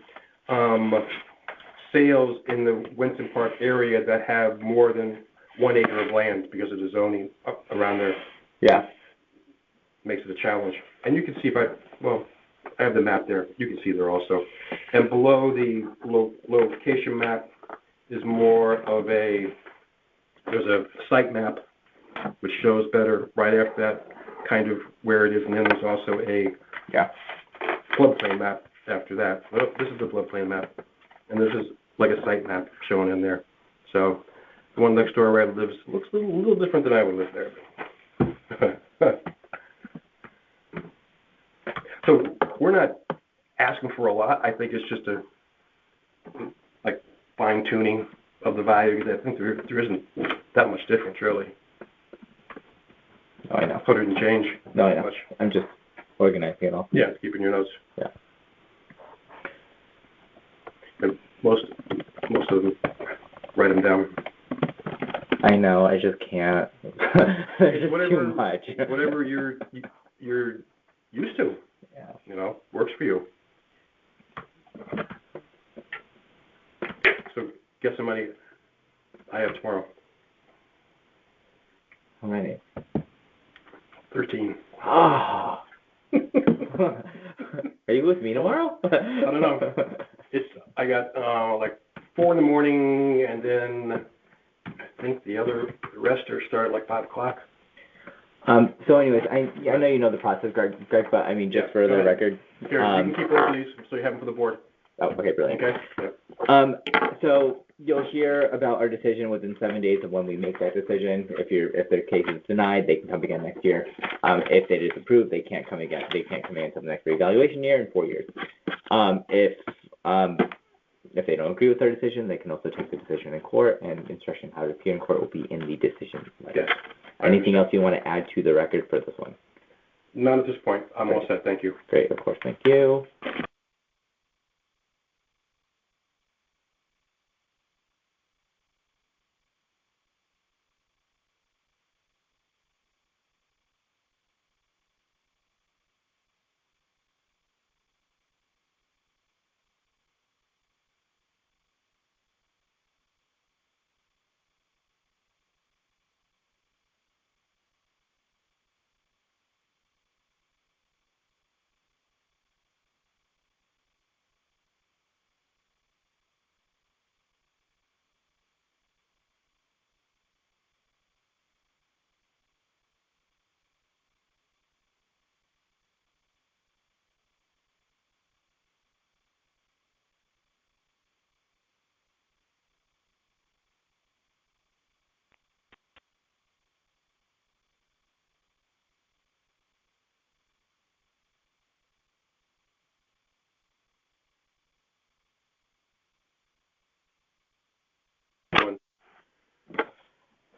sales in the Winston Park area that have more than 1 acre of land because of the zoning around there. Yeah. Makes it a challenge. And you can see I have the map there. You can see there also. And below the location map is more of there's a site map which shows better right after that kind of where it is, and then there's also a floodplain map after that. Well, this is the floodplain map, and this is like a site map shown in there. So the one next door where I live looks a little different than I would live there. So we're not asking for a lot. I think it's just a fine tuning of the value. I think there isn't that much difference really. Oh, I know. 100 and change. No, I know. Much. I'm just organizing it all. Yeah, keeping your notes. Yeah. And most of them, write them down. I know. I just can't. It's too much. Whatever you're used to. Yeah. Works for you. So guess how many I have tomorrow? How many? 13. Oh. Are you with me tomorrow? I don't know. I got 4 in the morning, and then I think the rest start at 5 o'clock. So anyways, I know you know the process, Greg, but I mean, just for the record. Here, you can keep all these so you have them for the board. Oh, okay, brilliant. Okay. Yeah. So you'll hear about our decision within 7 days of when we make that decision. If their case is denied, they can come again next year. If it is approved, they can't come again. They can't come in until the next reevaluation year in 4 years. If they don't agree with our decision, they can also take the decision in court, and instruction how to appear in court will be in the decision letter. Yes. Anything else you want to add to the record for this one? None at this point. I'm all set. Thank you. Great. Of course. Thank you.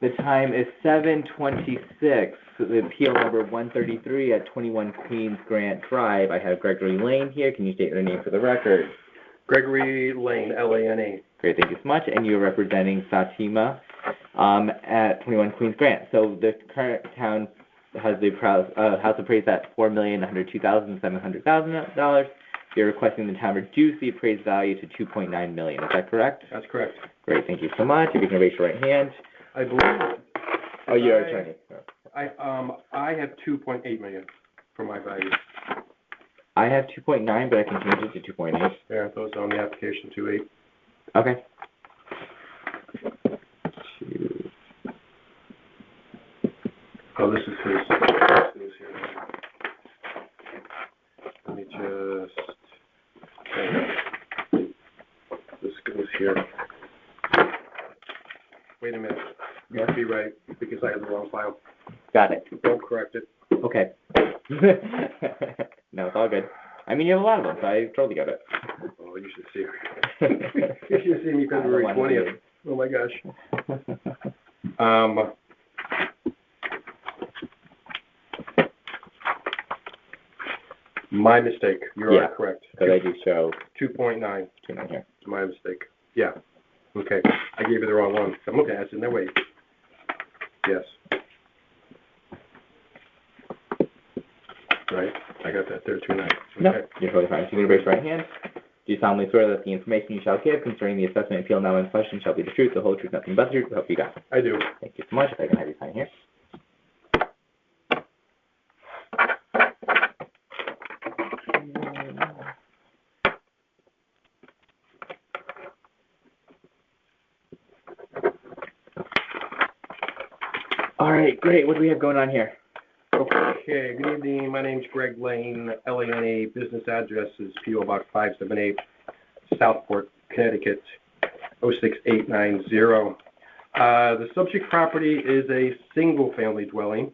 The time is 7:26. The appeal number 133 at 21 Queens Grant Drive. I have Gregory Lane here. Can you state your name for the record? Gregory Lane, Lane. Great, thank you so much. And you're representing Fatima at 21 Queens Grant. So the current town has the house appraised at $4,102,700. You're requesting the town reduce the appraised value to $2.9 million. Is that correct? That's correct. Great, thank you so much. If you can raise your right hand. I believe. Oh, you're attorney. I have 2.8 million for my value. I have 2.9, but I can change it to 2.8. Yeah, those on the application 2.8. Okay. Oh, this is his. This here. Let me just. This goes here. Wait a minute. You have to be right because I have the wrong file. Got it. Don't correct it. Okay. No, it's all good. I mean, you have a lot of them, so I totally get it. Oh, you should see. You should see me February 20th. Oh my gosh. My mistake. You're correct. Because I do show 2.9. 2.9 here. My mistake. Yeah. Okay. I gave you the wrong one. I'm looking at it. No, wait. Yes. Right. I got that there, 2.9. Okay. No, you're totally fine. So you're going to raise your right hand. Do you solemnly swear that the information you shall give concerning the assessment appeal now in question shall be the truth, the whole truth, nothing but the truth? I hope you got it. I do. Thank you so much. If I can have you sign here. All right, great. What do we have going on here? Okay, good evening. My name's Greg Lane, Lane. Business address is P.O. Box 578, Southport, Connecticut, 06890. The subject property is a single-family dwelling,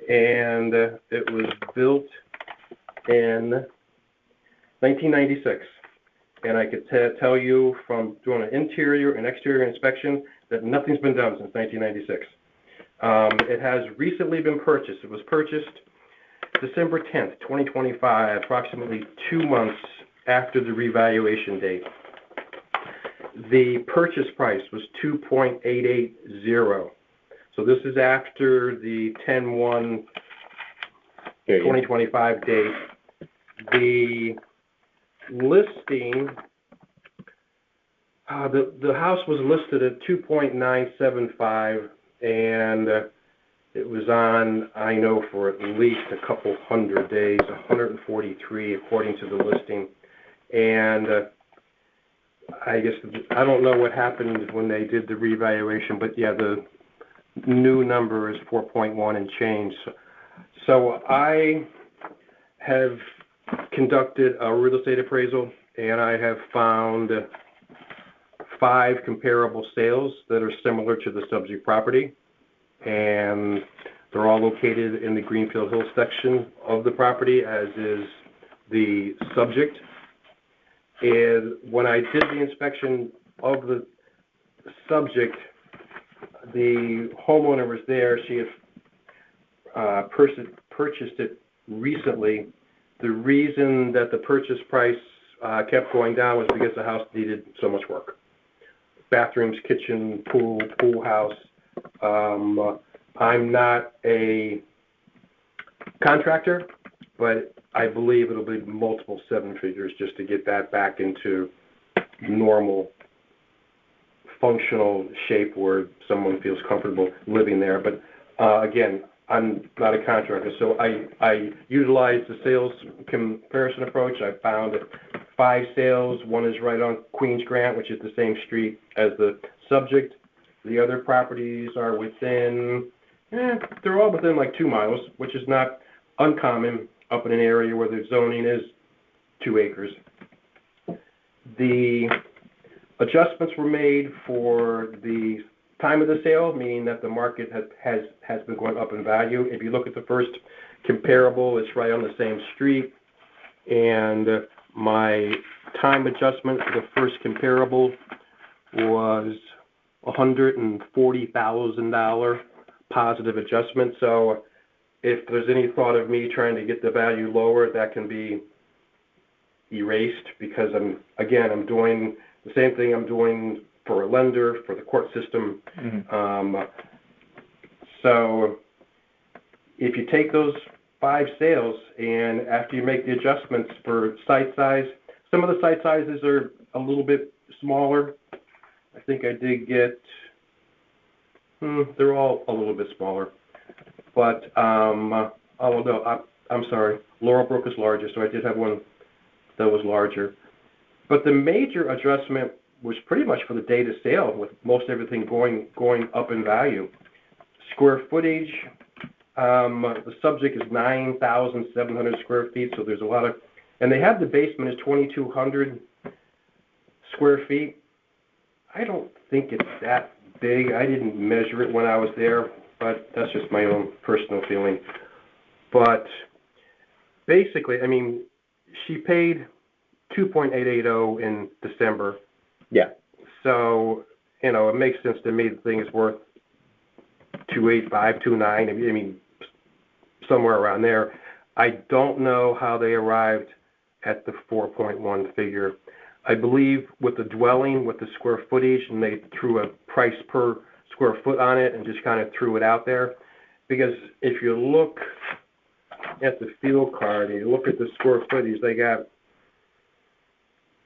and it was built in 1996. And I could tell you from doing an interior and exterior inspection that nothing's been done since 1996. It has recently been purchased. It was purchased December 10th, 2025, approximately 2 months after the revaluation date. The purchase price was $2.880. So this is after the 10/1/2025 date. The listing, the house was listed at 2.975. And it was on, I know, for at least a couple hundred days, 143 according to the listing. And I guess, I don't know what happened when they did the revaluation, but yeah, the new number is 4.1 and change. So I have conducted a real estate appraisal, and I have found 5 comparable sales that are similar to the subject property, and they're all located in the Greenfield Hills section of the property, as is the subject. And when I did the inspection of the subject, the homeowner was there. She had purchased it recently. The reason that the purchase price kept going down was because the house needed so much work. Bathrooms, kitchen, pool house. I'm not a contractor, but I believe it'll be multiple 7 figures just to get that back into normal, functional shape where someone feels comfortable living there. But again, I'm not a contractor, so I utilized the sales comparison approach. I found 5 sales. One is right on Queens Grant, which is the same street as the subject. The other properties are within, they're all within like 2 miles, which is not uncommon up in an area where the zoning is 2 acres. The adjustments were made for the time of the sale, meaning that the market has been going up in value. If you look at the first comparable, it's right on the same street, and my time adjustment for the first comparable was $140,000 positive adjustment. So if there's any thought of me trying to get the value lower, that can be erased, because I'm doing the same thing I'm doing for a lender, for the court system. So if you take those 5 sales, and after you make the adjustments for site size, some of the site sizes are a little bit smaller. I think I did get, they're all a little bit smaller. But, I'm sorry, Laurelbrook is larger, so I did have one that was larger. But the major adjustment was pretty much for the date of sale, with most everything going up in value. Square footage, the subject is 9,700 square feet, so there's a lot of, and they have the basement is 2,200 square feet. I don't think it's that big. I didn't measure it when I was there, but that's just my own personal feeling. But basically, I mean, she paid $2.880 in December. Yeah. So, it makes sense to me the thing is worth $285, $290. I mean, somewhere around there. I don't know how they arrived at the 4.1 figure. I believe with the dwelling, with the square footage, and they threw a price per square foot on it and just kind of threw it out there. Because if you look at the field card and you look at the square footage, they got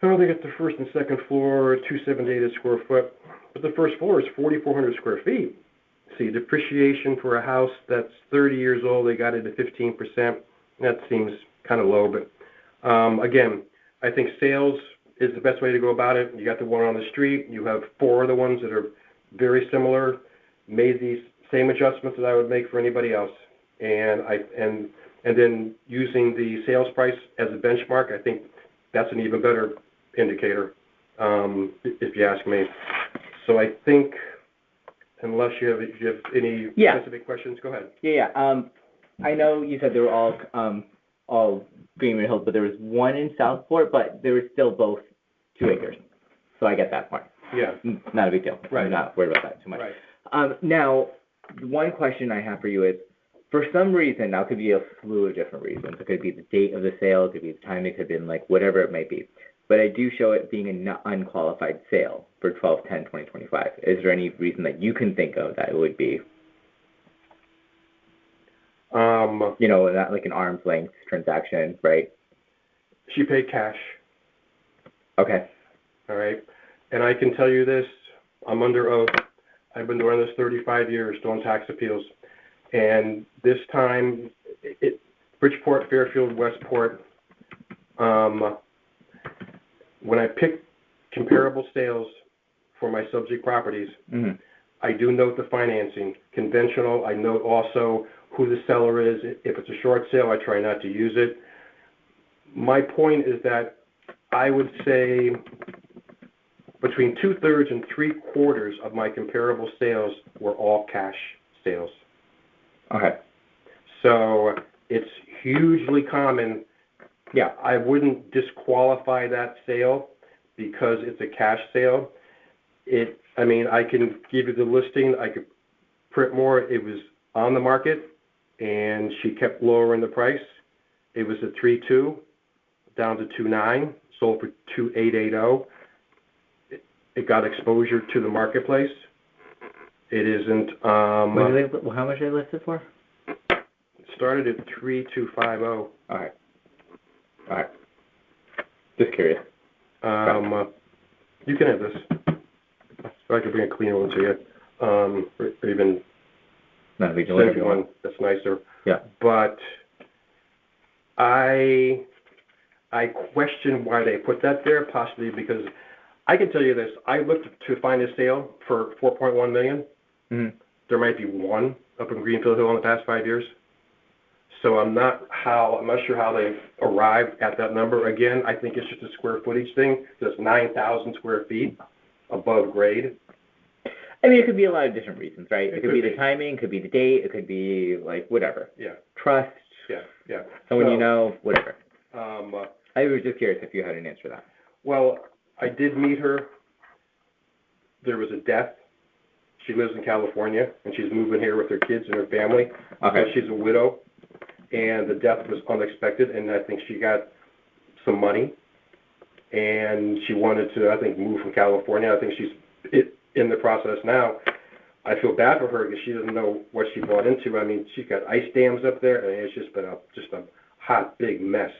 the first and second floor, 278 a square foot, but the first floor is 4,400 square feet. See, depreciation for a house that's 30 years old, they got it at 15%. That seems kind of low, but again, I think sales is the best way to go about it. You got the one on the street. You have 4 other ones that are very similar, made these same adjustments that I would make for anybody else. And then using the sales price as a benchmark, I think that's an even better indicator, if you ask me. So I think, unless you have any specific questions, go ahead. I know you said they were all Greenwood Hills, but there was one in Southport, but they were still both 2 acres. So I get that part. Yeah. Not a big deal. Right. I'm not worried about that too much. Right. Now, one question I have for you is, for some reason, now it could be a slew of different reasons. It could be the date of the sale, it could be the time, it could have been whatever it might be. But I do show it being an unqualified sale for 12/10/2025. Is there any reason that you can think of that it would be? Not like an arm's length transaction, right? She paid cash. Okay. All right. And I can tell you this, I'm under oath. I've been doing this 35 years, doing tax appeals. And this time, Bridgeport, Fairfield, Westport, when I pick comparable sales for my subject properties, I do note the financing. Conventional, I note also who the seller is. If it's a short sale, I try not to use it. My point is that I would say between 2/3 and 3/4 of my comparable sales were all cash sales. Okay. So it's hugely common. Yeah, I wouldn't disqualify that sale because it's a cash sale. I can give you the listing. I could print more. It was on the market, and she kept lowering the price. It was at 3.2, down to 2.9, sold for 2.880. It got exposure to the marketplace. It isn't. How much they listed for? It started at 3.250. All right. Just curious. You can have this. Or I could bring a cleaner one to you. Or even send you one that's nicer. Yeah. But I question why they put that there, possibly because I can tell you this. I looked to find a sale for $4.1 million. Mm-hmm. There might be one up in Greenfield Hill in the past 5 years. So I'm not sure how they arrived at that number. Again, I think it's just a square footage thing. It's 9,000 square feet above grade. I mean, it could be a lot of different reasons, right? It could be the timing, it could be the date, it could be whatever. Yeah. Trust. Yeah. Someone whatever. I was just curious if you had an answer to that. Well, I did meet her. There was a death She lives in California, and she's moving here with her kids and her family. Okay. She's a widow, and the death was unexpected, and I think she got some money, and she wanted to, I think, move from California. I think she's in the process now. I feel bad for her because she doesn't know what she bought into. I mean, she's got ice dams up there, and it's just been a hot, big mess.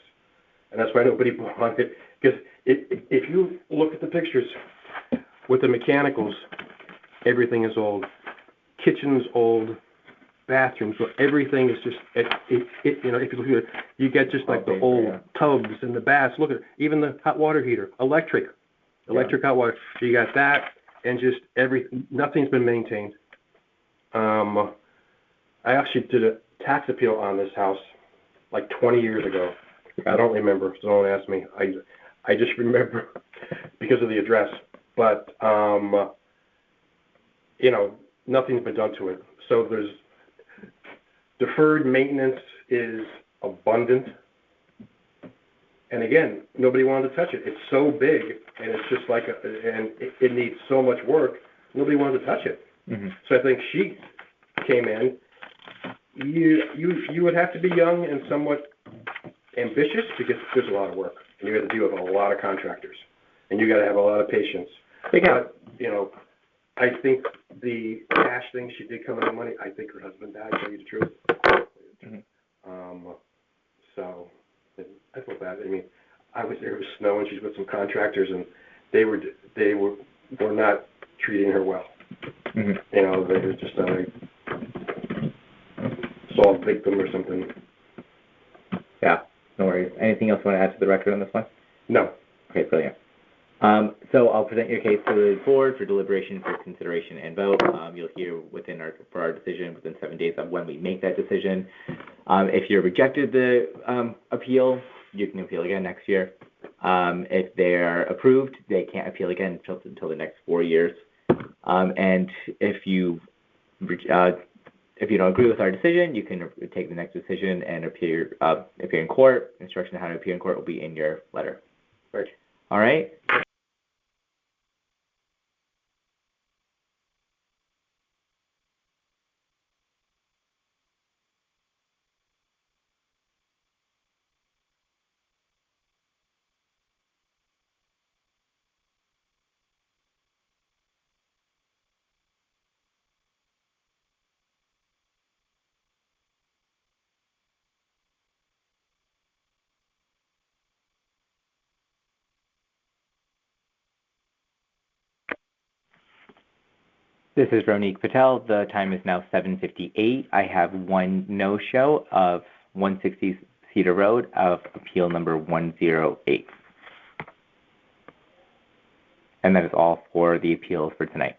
And that's why nobody bought it. Because if you look at the pictures with the mechanicals, everything is old. Kitchen's old. Bathrooms, so everything is just, if you look at it, you get just like the old tubs and the baths. Look at it, even the hot water heater, electric hot water. So you got that, and just nothing's been maintained. I actually did a tax appeal on this house like 20 years ago. I don't remember, so don't ask me. I just remember because of the address. But, nothing's been done to it. So there's deferred maintenance is abundant. And again, nobody wanted to touch it. It's so big, and it's just like, and it needs so much work. Nobody wanted to touch it. Mm-hmm. So I think she came in. You would have to be young and somewhat ambitious because there's a lot of work, and you got to deal with a lot of contractors, and you got to have a lot of patience. But I think the cash thing, she did come in with money. I think her husband died, to tell you the truth. Mm-hmm. So I feel bad. I mean, I was there, it was snow, and she's with some contractors, and they were not treating her well. Mm-hmm. They were just a assault victim or something. Yeah, no worries. Anything else you want to add to the record on this one? No. Okay, brilliant. So I'll present your case to the board for deliberation, for consideration, and vote. You'll hear for our decision within 7 days of when we make that decision. If you're rejected the appeal, you can appeal again next year. If they're approved, they can't appeal again until the next 4 years. And if you don't agree with our decision, you can take the next decision and appear in court. Instruction on how to appear in court will be in your letter. Right. All right. This is Ronique Patel. The time is now 7:58. I have one no-show of 160 Cedar Road of appeal number 108. And that is all for the appeals for tonight.